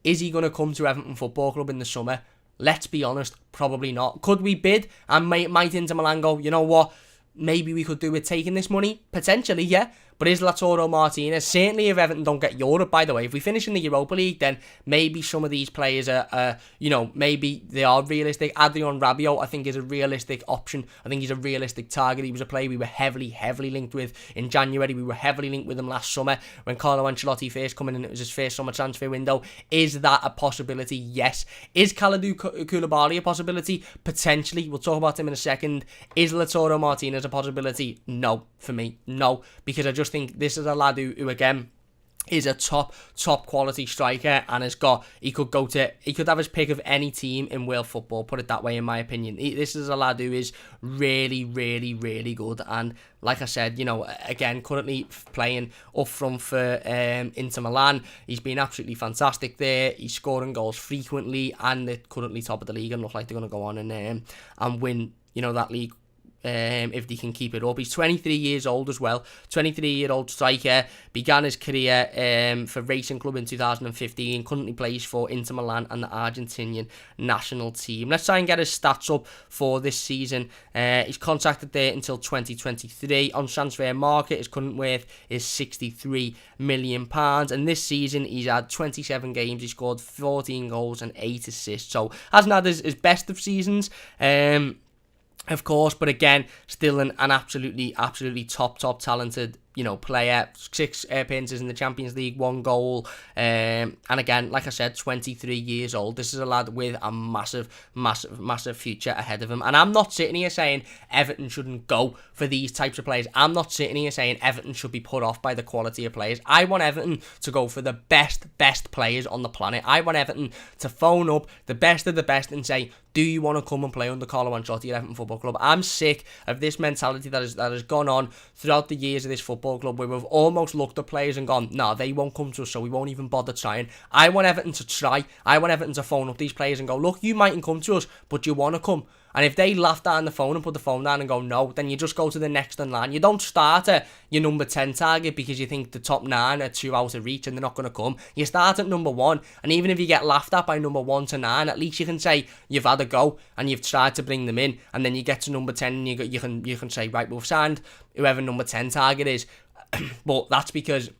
Is he going to come to Everton Football Club in the summer? Let's be honest, probably not. Could we bid and might Inter Milan go, you know what, maybe we could do with taking this money? Potentially, yeah. But is Lautaro Martínez, certainly if Everton don't get Europe, by the way, if we finish in the Europa League, then maybe some of these players are, maybe they are realistic. Adrian Rabiot, I think, is a realistic option. I think he's a realistic target. He was a player we were heavily linked with in January. We were heavily linked with him last summer when Carlo Ancelotti first came in and it was his first summer transfer window. Is that a possibility? Yes. Is Kalidou Koulibaly a possibility? Potentially. We'll talk about him in a second. Is Lautaro Martínez a possibility? No, for me. No, because I just think this is a lad who again is a top quality striker and he could have his pick of any team in world football, put it that way, in my opinion. This is a lad who is really good, and like I said, again, currently playing up front for Inter Milan. He's been absolutely fantastic there. He's scoring goals frequently and they're currently top of the league and look like they're going to go on and win that league if they can keep it up. He's 23 years old as well. 23-year-old striker. Began his career for Racing Club in 2015. Currently plays for Inter Milan and the Argentinian national team. Let's try and get his stats up for this season. He's contracted there until 2023. On transfer market, his current worth is £63 million. And this season, he's had 27 games. He scored 14 goals and 8 assists. So hasn't had his best of seasons. Of course, but again, still an absolutely top talented player. 6 appearances in the Champions League, 1 goal, and again, like I said, 23 years old. This is a lad with a massive future ahead of him. And I'm not sitting here saying Everton shouldn't go for these types of players. I'm not sitting here saying Everton should be put off by the quality of players. I want Everton to go for the best players on the planet. I want Everton to phone up the best of the best and say, do you want to come and play under Carlo Ancelotti at Everton Football Club? I'm sick of this mentality that has gone on throughout the years of this football club, where we've almost looked at players and gone, no, they won't come to us, so we won't even bother trying. I want Everton to try. I want Everton to phone up these players and go, look, you mightn't come to us, but you want to come. And if they laugh down the phone and put the phone down and go no, then you just go to the next in line. You don't start at your number 10 target because you think the top 9 are too out of reach and they're not going to come. You start at number 1, and even if you get laughed at by number 1 to 9, at least you can say you've had a go and you've tried to bring them in. And then you get to number 10 and you can say, right, we've signed whoever number 10 target is. But that's because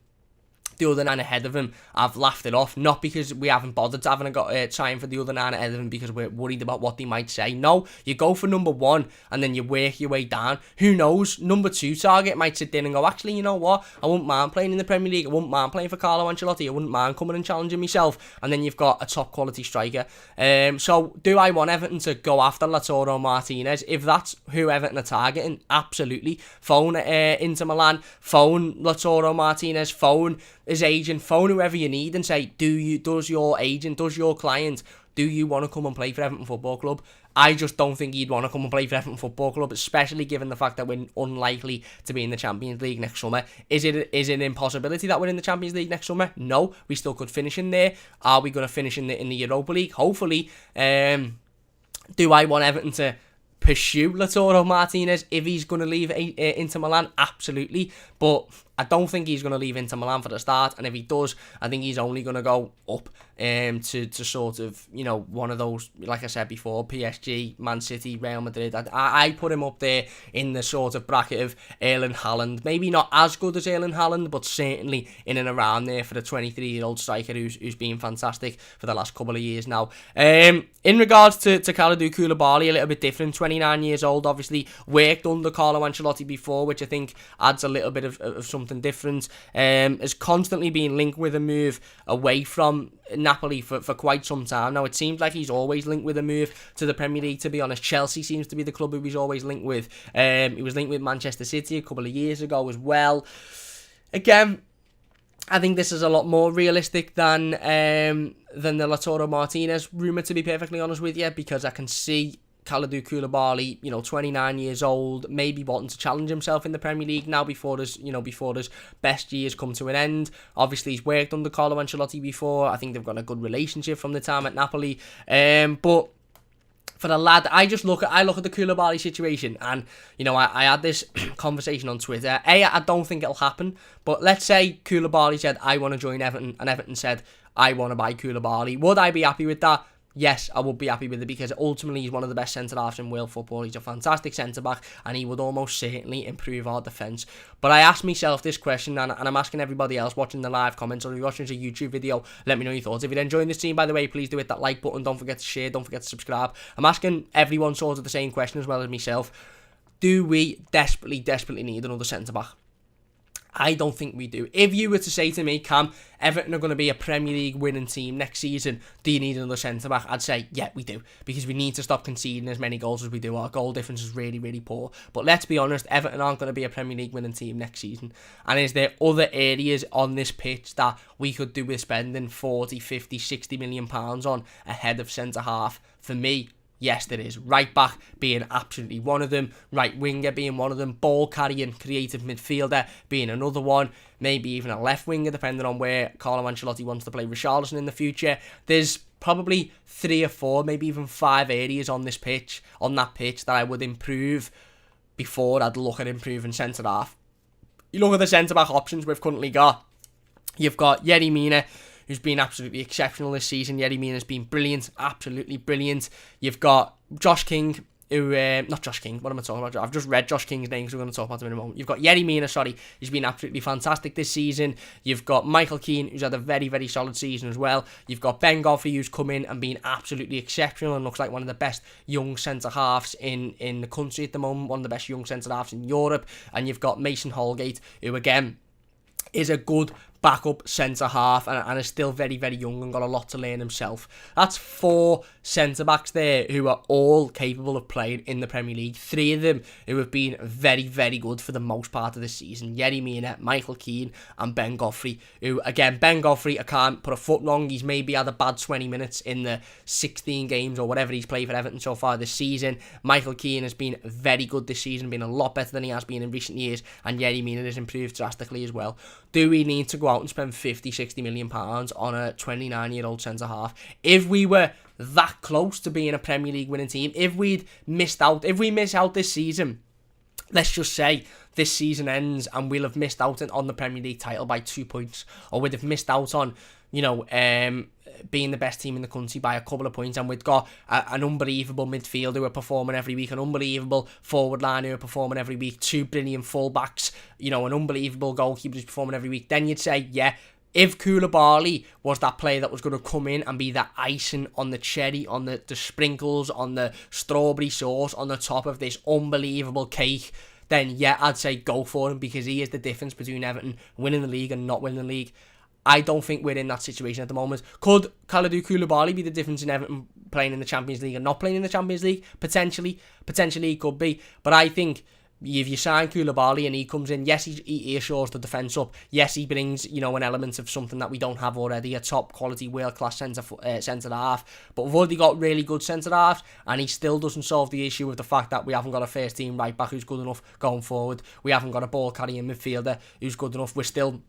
the other 9 ahead of him, I've laughed it off, not because we haven't bothered having trying for the other 9 ahead of him because we're worried about what they might say. No, you go for number 1 and then you work your way down. Who knows, number 2 target might sit there and go, actually, you know what, I wouldn't mind playing in the Premier League, I wouldn't mind playing for Carlo Ancelotti, I wouldn't mind coming and challenging myself, and then you've got a top quality striker. So do I want Everton to go after Lautaro Martínez? If that's who Everton are targeting, absolutely. Phone Inter Milan, phone Lautaro Martínez, phone his agent, phone whoever you need and say, does your agent, does your client, do you want to come and play for Everton Football Club? I just don't think he'd want to come and play for Everton Football Club, especially given the fact that we're unlikely to be in the Champions League next summer. Is it an impossibility that we're in the Champions League next summer? No, we still could finish in there. Are we going to finish in the Europa League? Hopefully. Do I want Everton to pursue Lautaro Martínez if he's going to leave Inter Milan? Absolutely. But I don't think he's going to leave Inter Milan for the start. And if he does, I think he's only going to go up to sort of, one of those, like I said before, PSG, Man City, Real Madrid. I put him up there in the sort of bracket of Erling Haaland. Maybe not as good as Erling Haaland, but certainly in and around there for the 23-year-old striker who's been fantastic for the last couple of years now. In regards to Kalidou Koulibaly, a little bit different. 29 years old, obviously worked under Carlo Ancelotti before, which I think adds a little bit of something different. Has constantly been linked with a move away from Napoli for quite some time now. It seems like he's always linked with a move to the Premier League, to be honest. Chelsea seems to be the club who he's always linked with. He was linked with Manchester City a couple of years ago as well. Again, I think this is a lot more realistic than the Lautaro Martínez rumour, to be perfectly honest with you, because I can see Kalidou Koulibaly, 29 years old, maybe wanting to challenge himself in the Premier League now before his best years come to an end. Obviously, he's worked under Carlo Ancelotti before. I think they've got a good relationship from the time at Napoli. But for the lad, I look at the Koulibaly situation, and I had this conversation on Twitter. I don't think it'll happen, but let's say Koulibaly said, I want to join Everton, and Everton said, I want to buy Koulibaly. Would I be happy with that? Yes, I would be happy with it, because ultimately he's one of the best centre-halves in world football. He's a fantastic centre-back, and he would almost certainly improve our defence. But I asked myself this question, and I'm asking everybody else watching the live comments, or if you're watching a YouTube video, let me know your thoughts. If you're enjoying this team, by the way, please do hit that like button. Don't forget to share. Don't forget to subscribe. I'm asking everyone sort of the same question as well as myself. Do we desperately need another centre-back? I don't think we do. If you were to say to me, Cam, Everton are going to be a Premier League winning team next season, do you need another centre-back? I'd say, yeah, we do. Because we need to stop conceding as many goals as we do. Our goal difference is really, really poor. But let's be honest, Everton aren't going to be a Premier League winning team next season. And is there other areas on this pitch that we could do with spending 40, 50, 60 million pounds on ahead of centre-half? For me, yes, there is. Right back being absolutely one of them. Right winger being one of them. Ball carrying creative midfielder being another one. Maybe even a left winger, depending on where Carlo Ancelotti wants to play Richarlison in the future. There's probably 3 or 4, maybe even 5 areas on that pitch that I would improve before I'd look at improving centre half. You look at the centre back options we've currently got. You've got Yerry Mina, who's been absolutely exceptional this season. Yerry Mina's been brilliant, absolutely brilliant. You've got Josh King, not Josh King, what am I talking about? I've just read Josh King's name, so we're going to talk about him in a moment. You've got Yerry Mina, he's been absolutely fantastic this season. You've got Michael Keane, who's had a very, very solid season as well. You've got Ben Godfrey, who's come in and been absolutely exceptional and looks like one of the best young centre-halves in the country at the moment, one of the best young centre-halves in Europe. And you've got Mason Holgate, who again is a good backup centre-half and is still very, very young and got a lot to learn himself. That's 4 centre-backs there who are all capable of playing in the Premier League. 3 of them who have been very, very good for the most part of the season. Yerry Mina, Michael Keane and Ben Godfrey, who, again, Ben Godfrey, I can't put a foot wrong. He's maybe had a bad 20 minutes in the 16 games or whatever he's played for Everton so far this season. Michael Keane has been very good this season, been a lot better than he has been in recent years, and Yerry Mina has improved drastically as well. Do we need to go out and spend 50, 60 million pounds on a 29-year-old centre-half? If we were that close to being a Premier League winning team, if we miss out this season, let's just say this season ends and we'll have missed out on the Premier League title by 2 points, or we'd have missed out on, being the best team in the country by a couple of points, and we've got an unbelievable midfield who are performing every week, an unbelievable forward line who are performing every week, 2 brilliant full-backs, an unbelievable goalkeeper who's performing every week, then you'd say, yeah, if Koulibaly was that player that was going to come in and be the icing on the cherry, on the sprinkles, on the strawberry sauce, on the top of this unbelievable cake, then yeah, I'd say go for him, because he is the difference between Everton winning the league and not winning the league. I don't think we're in that situation at the moment. Could Kalidou Koulibaly be the difference in Everton playing in the Champions League and not playing in the Champions League? Potentially he could be. But I think if you sign Koulibaly and he comes in, yes, he assures the defence up. Yes, he brings, an element of something that we don't have already, a top quality, world-class centre-half. But we've already got really good centre-halves, and he still doesn't solve the issue with the fact that we haven't got a first-team right-back who's good enough going forward. We haven't got a ball-carrying midfielder who's good enough. We're still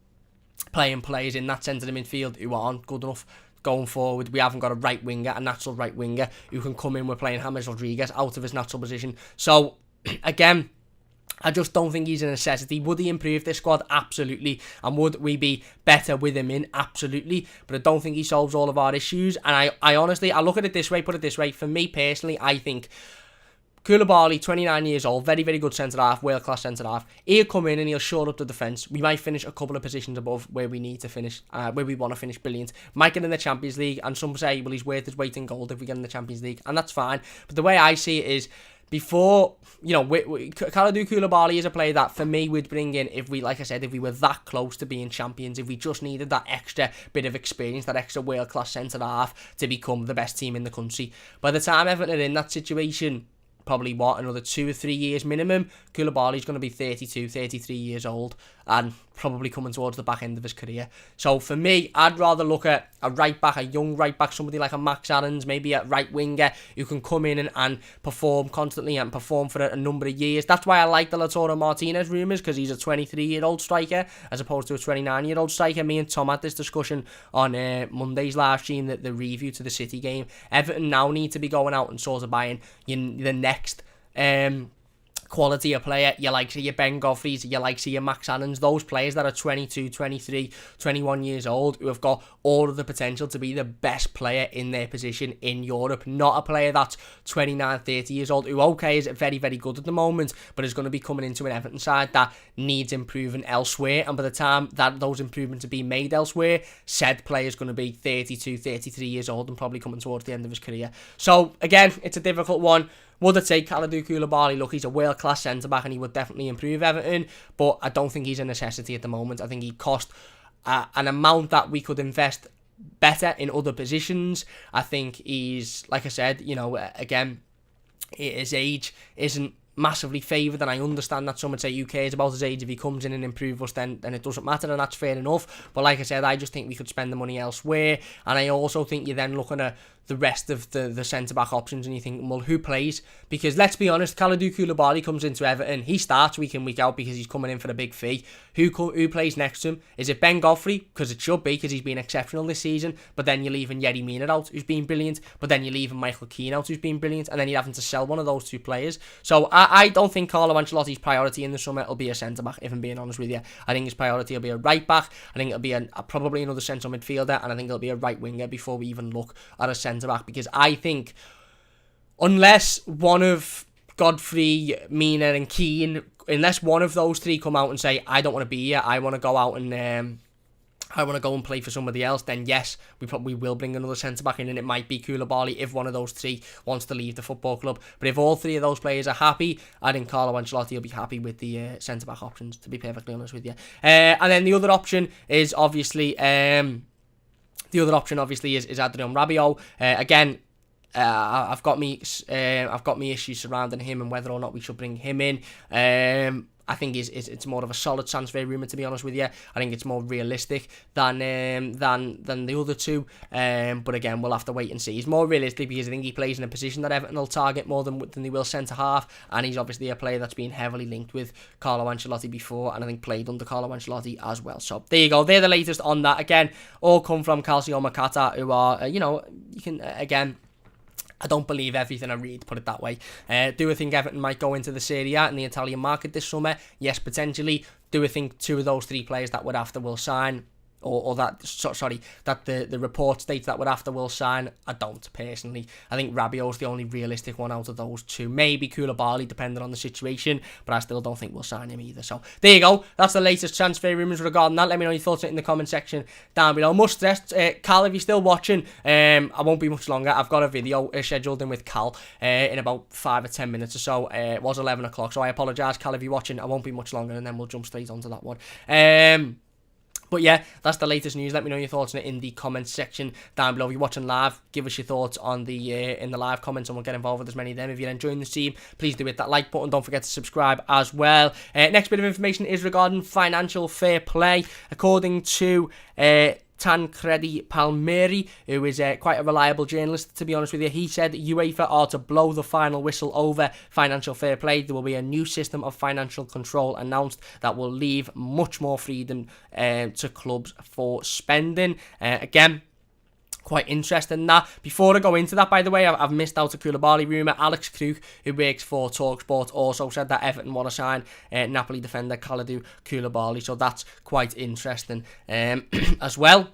playing players in that centre of the midfield who aren't good enough going forward. We haven't got a right winger, a natural right winger, who can come in. We're playing James Rodriguez out of his natural position. So, again, I just don't think he's a necessity. Would he improve this squad? Absolutely. And would we be better with him in? Absolutely. But I don't think he solves all of our issues. And I honestly, I look at it this way, put it this way. For me personally, I think Koulibaly, 29 years old, very, very good centre-half, world-class centre-half. He'll come in and he'll shore up the defence. We might finish a couple of positions above where we need to finish, where we want to finish. Brilliant. Might get in the Champions League, and some say, well, he's worth his weight in gold if we get in the Champions League, and that's fine. But the way I see it is, before, Kalidou Koulibaly is a player that, for me, would bring in if we, like I said, if we were that close to being champions, if we just needed that extra bit of experience, that extra world-class centre-half to become the best team in the country. By the time Everton are in that situation, probably, another 2 or 3 years minimum, Koulibaly's going to be 32, 33 years old, and probably coming towards the back end of his career. So for me, I'd rather look at a right back, a young right back, somebody like a Max Aarons, maybe a right winger who can come in and perform constantly and perform for a number of years. That's why I like the Lautaro Martínez rumours, because he's a 23-year-old striker as opposed to a 29-year-old striker. Me and Tom had this discussion on Monday's live stream, the review to the City game. Everton now need to be going out and sort of buying the next quality of player. You like your Ben Godfreys, you like your Max Aarons, those players that are 22, 23, 21 years old, who have got all of the potential to be the best player in their position in Europe. Not a player that's 29, 30 years old, who, okay, is very, very good at the moment, but is going to be coming into an Everton side that needs improving elsewhere. And by the time that those improvements are being made elsewhere, said player is going to be 32, 33 years old and probably coming towards the end of his career. So, again, it's a difficult one. Would I take Kalidou Koulibaly? Look, he's a world-class centre-back and he would definitely improve Everton, but I don't think he's a necessity at the moment. I think he cost an amount that we could invest better in other positions. I think he's, like I said, again, his age isn't massively favoured, and I understand that some would say who cares about his age. If he comes in and improves us, then it doesn't matter, and that's fair enough. But like I said, I just think we could spend the money elsewhere, and I also think you're then looking at the rest of the centre-back options and you think, well, who plays? Because let's be honest, Kalidou Koulibaly comes into Everton, he starts week in, week out because he's coming in for a big fee. Who plays next to him? Is it Ben Godfrey? Because it should be, because he's been exceptional this season, but then you're leaving Yerry Mina out, who's been brilliant, but then you're leaving Michael Keane out, who's been brilliant, and then you're having to sell one of those two players. So I don't think Carlo Ancelotti's priority in the summer will be a centre-back, if I'm being honest with you. I think his priority will be a right-back, I think it'll be probably another central midfielder, and I think it'll be a right winger before we even look at a centre-back, because I think unless one of Godfrey, Mina and Keane, unless one of those three come out and say, I don't want to be here, I want to go out and I want to go and play for somebody else, then yes, we probably will bring another centre-back in, and it might be Koulibaly if one of those three wants to leave the football club. But if all three of those players are happy, I think Carlo Ancelotti will be happy with the centre-back options, to be perfectly honest with you. And then the other option is obviously is Adrien Rabiot. Again, I've got me issues surrounding him and whether or not we should bring him in. I think it's more of a solid transfer rumour, to be honest with you. I think it's more realistic than the other two. But again, we'll have to wait and see. He's more realistic because I think he plays in a position that Everton will target more than they will centre half, and he's obviously a player that's been heavily linked with Carlo Ancelotti before, and I think played under Carlo Ancelotti as well. So there you go. They're the latest on that. Again, all come from Calcio Mercato, who are you can again. I don't believe everything I read, put it that way. Do I think Everton might go into the Serie A in the Italian market this summer? Yes, potentially. Do I think two of those three players that we're after will sign? That the report states that we're after will sign? I don't, personally. I think Rabiot's the only realistic one out of those two. Maybe Koulibaly, depending on the situation, but I still don't think we'll sign him either. So, there you go. That's the latest transfer rumours regarding that. Let me know your thoughts in the comment section down below. Must stress, Cal, if you're still watching, I won't be much longer. I've got a video scheduled in with Cal in about 5 or 10 minutes or so. It was 11 o'clock, so I apologise, Cal, if you're watching. I won't be much longer, and then we'll jump straight onto that one. But yeah, that's the latest news. Let me know your thoughts on it in the comments section down below. If you're watching live, give us your thoughts on the in the live comments, and we'll get involved with as many of them. If you're enjoying the stream, please do hit that like button. Don't forget to subscribe as well. Next bit of information is regarding financial fair play. According to Tancredi Palmieri, who is quite a reliable journalist, to be honest with you, he said UEFA are to blow the final whistle over financial fair play. There will be a new system of financial control announced that will leave much more freedom to clubs for spending. Again, quite interesting that. Before I go into that, by the way, I've missed out a Koulibaly rumour. Alex Kruk, who works for TalkSport, also said that Everton want to sign Napoli defender Kalidou Koulibaly, so that's quite interesting as well.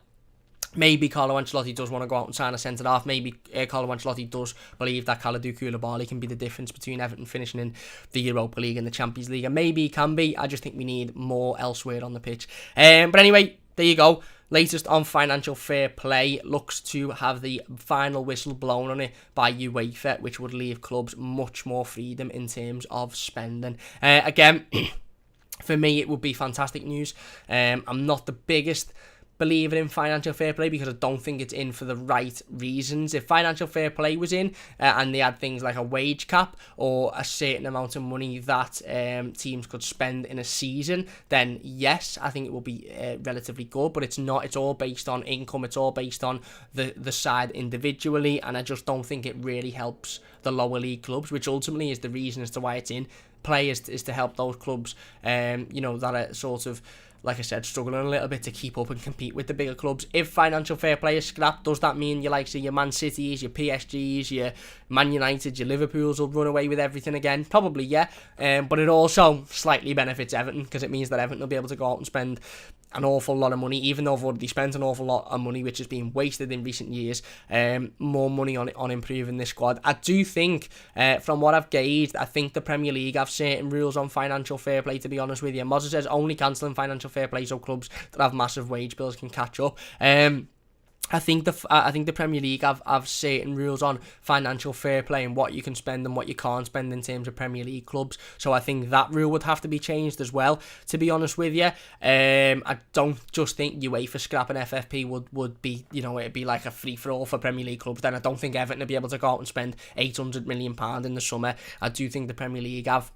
Maybe Carlo Ancelotti does want to go out and sign a centre-half. Maybe Carlo Ancelotti does believe that Kalidou Koulibaly can be the difference between Everton finishing in the Europa League and the Champions League. And maybe he can be. I just think we need more elsewhere on the pitch. But anyway, there you go. Latest on financial fair play, looks to have the final whistle blown on it by UEFA, which would leave clubs much more freedom in terms of spending. Again, for me, it would be fantastic news. I'm not the biggest believer in financial fair play because I don't think it's in for the right reasons. If financial fair play was in and they had things like a wage cap or a certain amount of money that teams could spend in a season, then yes, I think it will be relatively good, but it's not. It's all based on income. It's all based on the side individually, and I just don't think it really helps the lower league clubs, which ultimately is the reason as to why it's in play, is to help those clubs that are sort of, like I said, struggling a little bit to keep up and compete with the bigger clubs. If financial fair play is scrapped, does that mean your Man Cities, your PSGs, your Man United, your Liverpools will run away with everything again? Probably, yeah. But it also slightly benefits Everton, because it means that Everton will be able to go out and spend an awful lot of money, even though they've already spent an awful lot of money, which has been wasted in recent years. More money on improving this squad. I do think, from what I've gauged, I think the Premier League have certain rules on financial fair play, to be honest with you. Mozza says only cancelling financial fair play so clubs that have massive wage bills can catch up. I think the Premier League have certain rules on financial fair play and what you can spend and what you can't spend in terms of Premier League clubs. So I think that rule would have to be changed as well, to be honest with you. I don't just think UEFA scrapping FFP would be, it'd be like a free-for-all for Premier League clubs. Then I don't think Everton would be able to go out and spend £800 million in the summer. I do think the Premier League have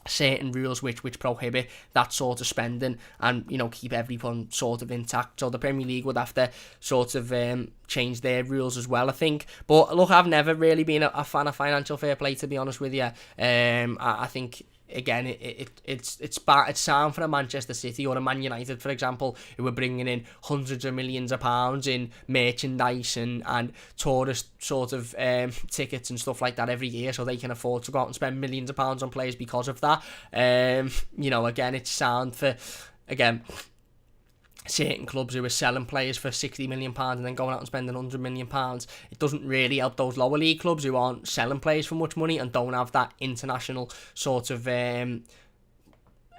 certain rules which prohibit that sort of spending and keep everyone sort of intact. So the Premier League would have to sort of change their rules as well, I think. But look, I've never really been a fan of financial fair play, to be honest with you. I think, again, it's sound for a Manchester City or a Man United, for example, who are bringing in hundreds of millions of pounds in merchandise and tourist sort of tickets and stuff like that every year, so they can afford to go out and spend millions of pounds on players because of that. Again, it's sound for, again, certain clubs who are selling players for £60 million and then going out and spending £100 million. It doesn't really help those lower league clubs who aren't selling players for much money and don't have that international sort of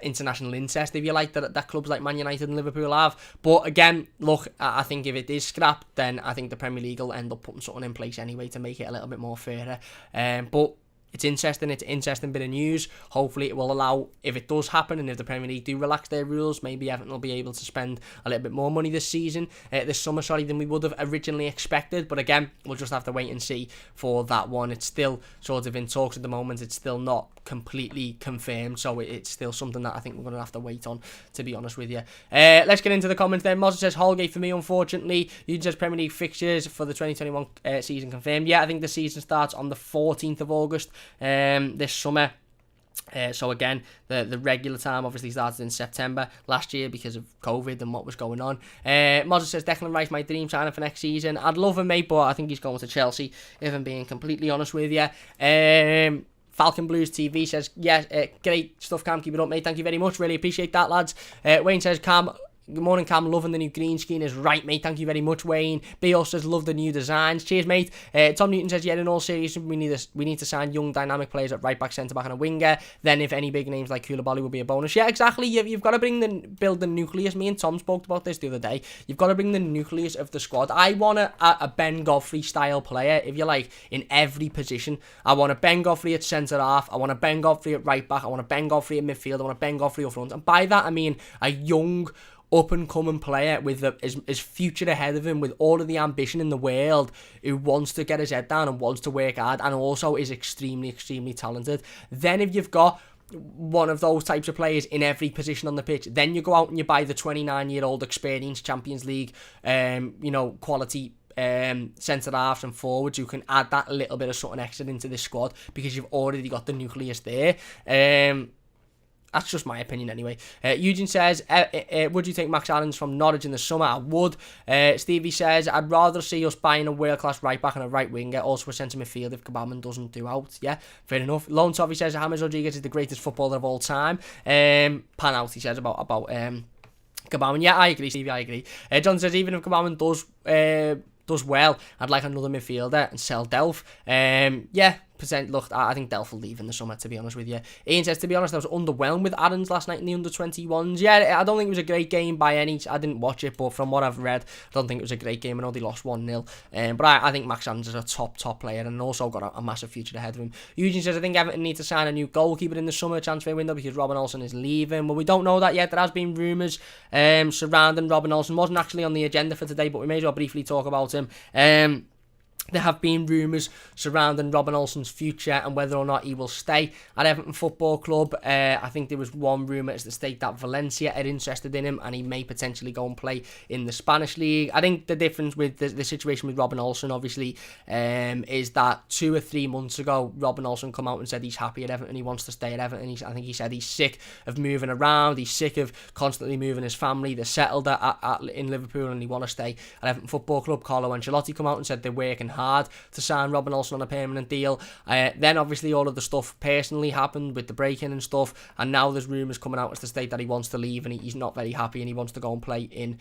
international incest, if you like, that clubs like Man United and Liverpool have. But again, look, I think if it is scrapped, then I think the Premier League will end up putting something in place anyway to make it a little bit more fairer. But it's interesting. It's an interesting bit of news. Hopefully it will allow, if it does happen and if the Premier League do relax their rules, maybe Everton will be able to spend a little bit more money this summer, than we would have originally expected. But again, we'll just have to wait and see for that one. It's still sort of in talks at the moment. It's still not completely confirmed, so it's still something that I think we're going to have to wait on, to be honest with you. Let's get into the comments then. Mozza says, Holgate for me, unfortunately. You says Premier League fixtures for the 2021 season confirmed. Yeah, I think the season starts on the 14th of August this summer. So again, the regular time obviously started in September last year because of COVID and what was going on. Mozza says Declan Rice my dream signing for next season. I'd love him, mate, but I think he's going to Chelsea, if I'm being completely honest with you. Falcon Blues TV says, great stuff, Cam, keep it up, mate, thank you very much, really appreciate that, lads. Wayne says, Cam, good morning, Cam, loving the new green screen. Is right, mate, thank you very much, Wayne. B.O. says, love the new designs, cheers, mate. Tom Newton says, in all seriousness, we need to sign young dynamic players at right back, centre back and a winger. Then if any big names like Koulibaly will be a bonus. Yeah, exactly, you've got to build the nucleus. Me and Tom spoke about this the other day. You've got to bring the nucleus of the squad. I want a Ben Godfrey style player, if you like, in every position. I want a Ben Godfrey at centre half, I want a Ben Godfrey at right back, I want a Ben Godfrey at midfield, I want a Ben Godfrey up front. And by that I mean a young, up-and-coming player with his future ahead of him, with all of the ambition in the world, who wants to get his head down and wants to work hard, and also is extremely, extremely talented. Then if you've got one of those types of players in every position on the pitch, then you go out and you buy the 29-year-old experienced Champions League, quality centre-halves and forwards who can add that little bit of something extra into this squad, because you've already got the nucleus there. That's just my opinion anyway. Eugene says, would you take Max Aarons from Norwich in the summer? I would. Stevie says, I'd rather see us buying a world-class right-back and a right winger, also a centre midfield if Gbamin doesn't do out. Yeah, fair enough. Lone Toffee says, James Rodriguez is the greatest footballer of all time. Pan out, he says, about Gbamin. Yeah, I agree, Stevie, I agree. John says, even if Gbamin does well, I'd like another midfielder and sell Delph. Look, I think Delph will leave in the summer, to be honest with you. Ian says, to be honest, I was underwhelmed with Aarons last night in the under-21s. Yeah, I don't think it was a great game by any... I didn't watch it, but from what I've read, I don't think it was a great game. I know they lost 1-0. But I think Max Aarons is a top player and also got a massive future ahead of him. Eugene says, I think Everton need to sign a new goalkeeper in the summer transfer window because Robin Olsen is leaving. Well, we don't know that yet. There has been rumours surrounding Robin Olsen. Wasn't actually on the agenda for today, but we may as well briefly talk about him. There have been rumours surrounding Robin Olsen's future and whether or not he will stay at Everton Football Club. I think there was one rumour as the state that Valencia are interested in him and he may potentially go and play in the Spanish League. I think the difference with the situation with Robin Olsen, obviously, is that 2 or 3 months ago, Robin Olsen come out and said he's happy at Everton, he wants to stay at Everton. I think he said he's sick of moving around, he's sick of constantly moving his family. They're settled in Liverpool and he want to stay at Everton Football Club. Carlo Ancelotti come out and said they're working hard to sign Robin Olsen on a permanent deal. Then obviously all of the stuff personally happened with the break-in and stuff, and now there's rumours coming out as to state that he wants to leave and he's not very happy and he wants to go and play in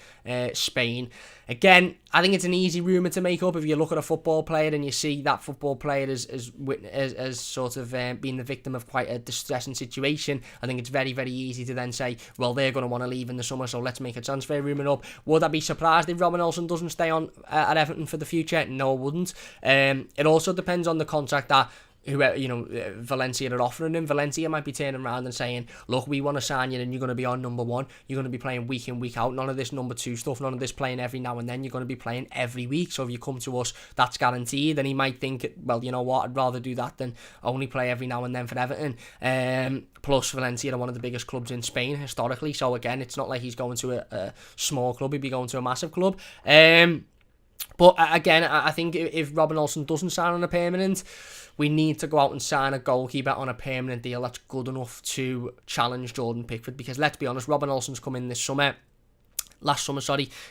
Spain. Again, I think it's an easy rumour to make up if you look at a football player and you see that football player as sort of being the victim of quite a distressing situation. I think it's very, very easy to then say, well, they're going to want to leave in the summer, so let's make a transfer rumour up. Would I be surprised if Robin Olsen doesn't stay on at Everton for the future? No, I wouldn't. It also depends on the contract that Valencia are offering him. Valencia might be turning around and saying, look, we want to sign you and you're going to be on number 1. You're going to be playing week in, week out. None of this number 2 stuff, none of this playing every now and then. You're going to be playing every week. So if you come to us, that's guaranteed. And he might think, well, you know what, I'd rather do that than only play every now and then for Everton. Plus, Valencia are one of the biggest clubs in Spain historically. So again, it's not like he's going to a small club. He'd be going to a massive club. But again, I think if Robin Olsen doesn't sign on a permanent, we need to go out and sign a goalkeeper on a permanent deal that's good enough to challenge Jordan Pickford. Because let's be honest, Robin Olsen's come in last summer,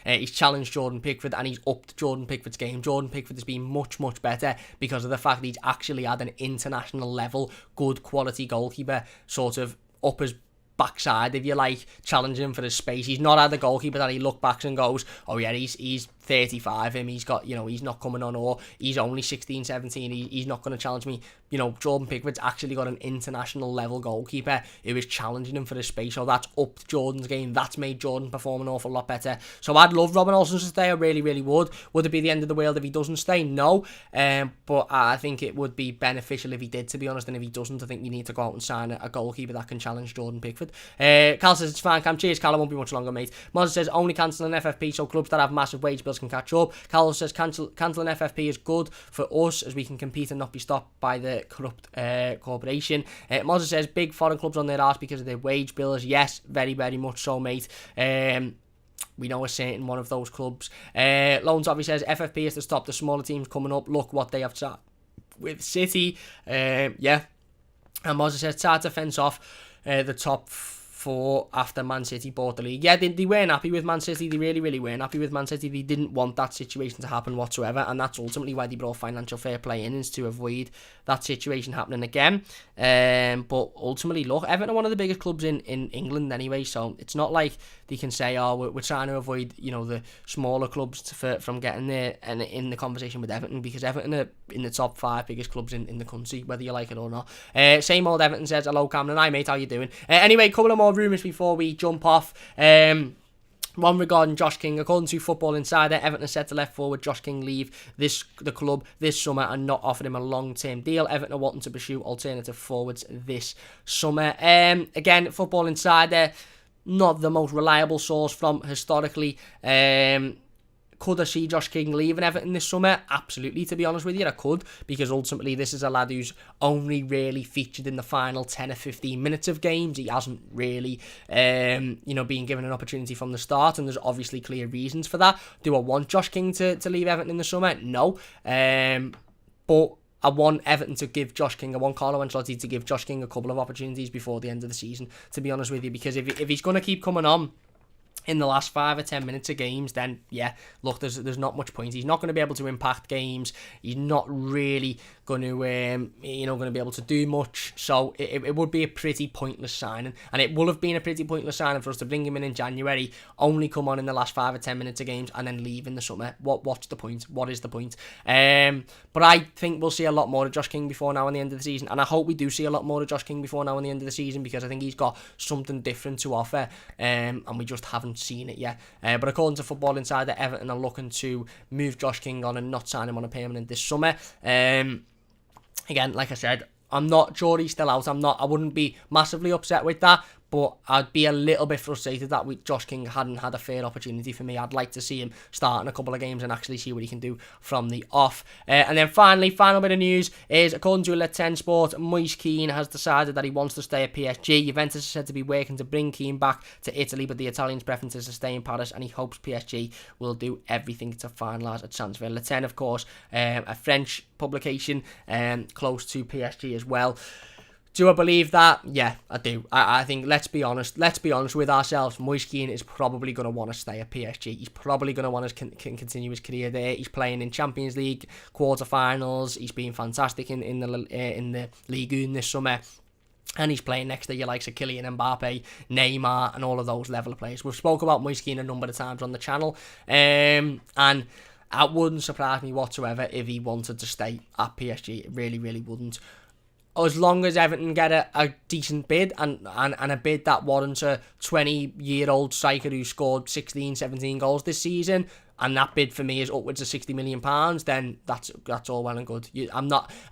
he's challenged Jordan Pickford and he's upped Jordan Pickford's game. Jordan Pickford has been much, much better because of the fact that he's actually had an international level, good quality goalkeeper sort of up his backside, if you like, challenging him for his space. He's not had a goalkeeper that he looks back and goes, oh yeah, he's 35, he's got, he's not coming on, or he's only 16, 17, he's not going to challenge me. Jordan Pickford's actually got an international level goalkeeper who is challenging him for his space, so that's upped Jordan's game. That's made Jordan perform an awful lot better. So I'd love Robin Olsen to stay, I really, really would. Would it be the end of the world if he doesn't stay? No. But I think it would be beneficial if he did, to be honest, and if he doesn't, I think we need to go out and sign a goalkeeper that can challenge Jordan Pickford. Cal says it's fine, Cam. Cheers, Cal. It won't be much longer, mate. Monza says only cancelling FFP so clubs that have massive wage bills can catch up. Cal says cancelling FFP is good for us as we can compete and not be stopped by the corrupt corporation. Monza says big foreign clubs on their arse because of their wage bills. Yes, very, very much so, mate. We know a certain one of those clubs. Loans obviously says FFP is to stop the smaller teams coming up. Look what they have to with City. Yeah. And Monza says it's hard to fence off the top 4 after Man City bought the league. Yeah, they weren't happy with Man City. They really, really weren't happy with Man City. They didn't want that situation to happen whatsoever, and that's ultimately why they brought financial fair play in, is to avoid that situation happening again. But ultimately, look, Everton are one of the biggest clubs in England anyway, so it's not like they can say, oh, we're trying to avoid, the smaller clubs from getting there and in the conversation with Everton, because Everton are in the top 5 biggest clubs in the country, whether you like it or not. Same old Everton says, hello Cameron, hi mate, how you doing? Anyway, couple of more rumours before we jump off. One regarding Josh King. According to Football Insider, Everton has set to left forward Josh King leave the club this summer and not offered him a long-term deal. Everton are wanting to pursue alternative forwards this summer. Again, Football Insider, not the most reliable source from historically. Could I see Josh King leaving Everton this summer? Absolutely, to be honest with you, I could, because ultimately this is a lad who's only really featured in the final 10 or 15 minutes of games. He hasn't really, been given an opportunity from the start, and there's obviously clear reasons for that. Do I want Josh King to leave Everton in the summer? No. But I want Everton to give Josh King, I want Carlo Ancelotti to give Josh King a couple of opportunities before the end of the season, to be honest with you, because if he's going to keep coming on in the last 5 or 10 minutes of games, then yeah, look, there's not much point. He's not going to be able to impact games. He's not really going to going to be able to do much. So it would be a pretty pointless signing, and it will have been a pretty pointless signing for us to bring him in January, only come on in the last 5 or 10 minutes of games, and then leave in the summer. What's the point? What is the point? But I think we'll see a lot more of Josh King before now and the end of the season, and I hope we do see a lot more of Josh King before now and the end of the season, because I think he's got something different to offer, and we just haven't seen it yet. But according to Football Insider, Everton are looking to move Josh King on and not sign him on a permanent this summer. Again, like I said, I'm not sure he's still out. I wouldn't be massively upset with that, but I'd be a little bit frustrated that Josh King hadn't had a fair opportunity for me. I'd like to see him start in a couple of games and actually see what he can do from the off. And then final bit of news is, according to Let 10 Sport, Moise Kean has decided that he wants to stay at PSG. Juventus is said to be working to bring Kean back to Italy, but the Italian's preference is to stay in Paris, and he hopes PSG will do everything to finalise a transfer. Let 10, of course, a French publication, close to PSG as well. Do I believe that? Yeah, I do. I think, let's be honest with ourselves, Moise Kean is probably going to want to stay at PSG. He's probably going to want to continue his career there. He's playing in Champions League quarterfinals. He's been fantastic in the Ligue 1 this summer. And he's playing next to your likes of Kylian Mbappe, Neymar, and all of those level of players. We've spoke about Moise Kean a number of times on the channel. And it wouldn't surprise me whatsoever if he wanted to stay at PSG. It really, really wouldn't. As long as Everton get a decent bid and a bid that warrants a 20-year-old striker who scored 16, 17 goals this season, and that bid for me is upwards of £60 million, then that's all well and good.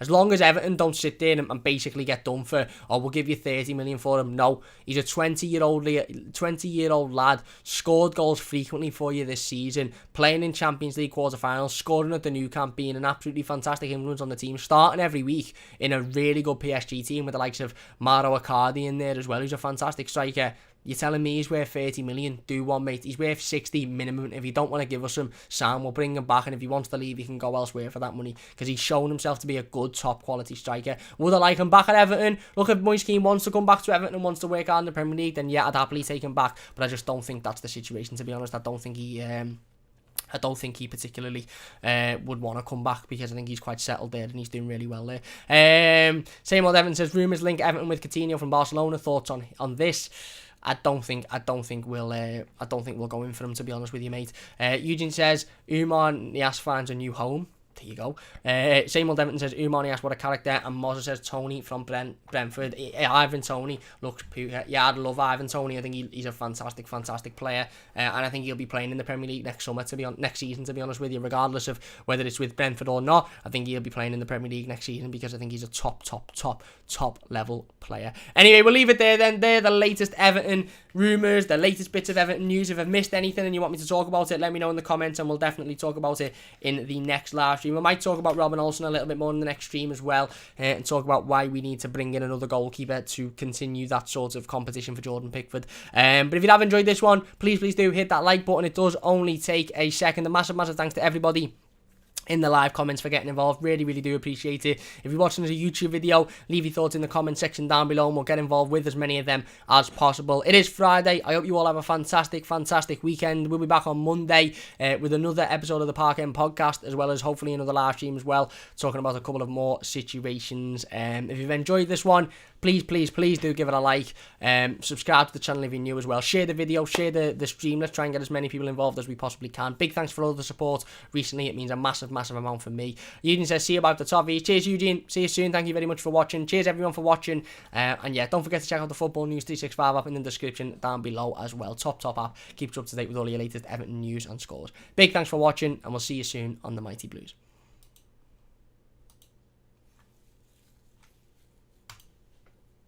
As long as Everton don't sit there and basically get done for, we'll give you 30 million for him. No, he's a 20-year-old lad, scored goals frequently for you this season, playing in Champions League quarterfinals, scoring at the Nou Camp, being an absolutely fantastic influence on the team, starting every week in a really good PSG team with the likes of Mauro Icardi in there as well, who's a fantastic striker. You're telling me he's worth 30 million? Do one, mate. He's worth 60 minimum. If you don't want to give us him, Sam, we'll bring him back. And if he wants to leave, he can go elsewhere for that money, because he's shown himself to be a good, top quality striker. Would I like him back at Everton? Look, if Moise Kean wants to come back to Everton and wants to work hard in the Premier League, then yeah, I'd happily take him back. But I just don't think that's the situation, to be honest. I don't think he particularly would want to come back, because I think he's quite settled there and he's doing really well there. Same old Everton says, rumours link Everton with Coutinho from Barcelona. Thoughts on this? I don't think we'll go in for him, to be honest with you, mate. Eugene says, Umar Niasse finds a new home. There you go. Same old Everton says, Umar Niasse, what a character. And Moza says, Tony from Brentford. Ivan Toney looks pure. Yeah, I'd love Ivan Toney. I think he's a fantastic player. And I think he'll be playing in the Premier League next season, to be honest with you, regardless of whether it's with Brentford or not. I think he'll be playing in the Premier League next season, because I think he's a top level player. Anyway, we'll leave it there then. They're the latest Everton rumours, the latest bits of Everton news. If I've missed anything and you want me to talk about it, let me know in the comments, and we'll definitely talk about it in the next live stream. We might talk about Robin Olsen a little bit more in the next stream as well, and talk about why we need to bring in another goalkeeper to continue that sort of competition for Jordan Pickford. But if you have enjoyed this one, please do hit that like button. It does only take a second. A massive thanks to everybody in the live comments for getting involved. Really do appreciate it. If you're watching as a YouTube video, leave your thoughts in the comment section down below, and we'll get involved with as many of them as possible. It is Friday. I hope you all have a fantastic weekend. We'll be back on Monday with another episode of the Park End podcast, as well as hopefully another live stream as well, talking about a couple of more situations. If you've enjoyed this one, please do give it a like. Subscribe to the channel if you're new as well. Share the video, share the stream. Let's try and get as many people involved as we possibly can. Big thanks for all the support recently. It means a massive amount for me. Eugene says, see you about the Toffees. Cheers, Eugene. See you soon. Thank you very much for watching. Cheers, everyone, for watching. And yeah, don't forget to check out the Football News 365 app in the description down below as well. Top app. Keeps you up to date with all your latest Everton news and scores. Big thanks for watching, and we'll see you soon on the Mighty Blues.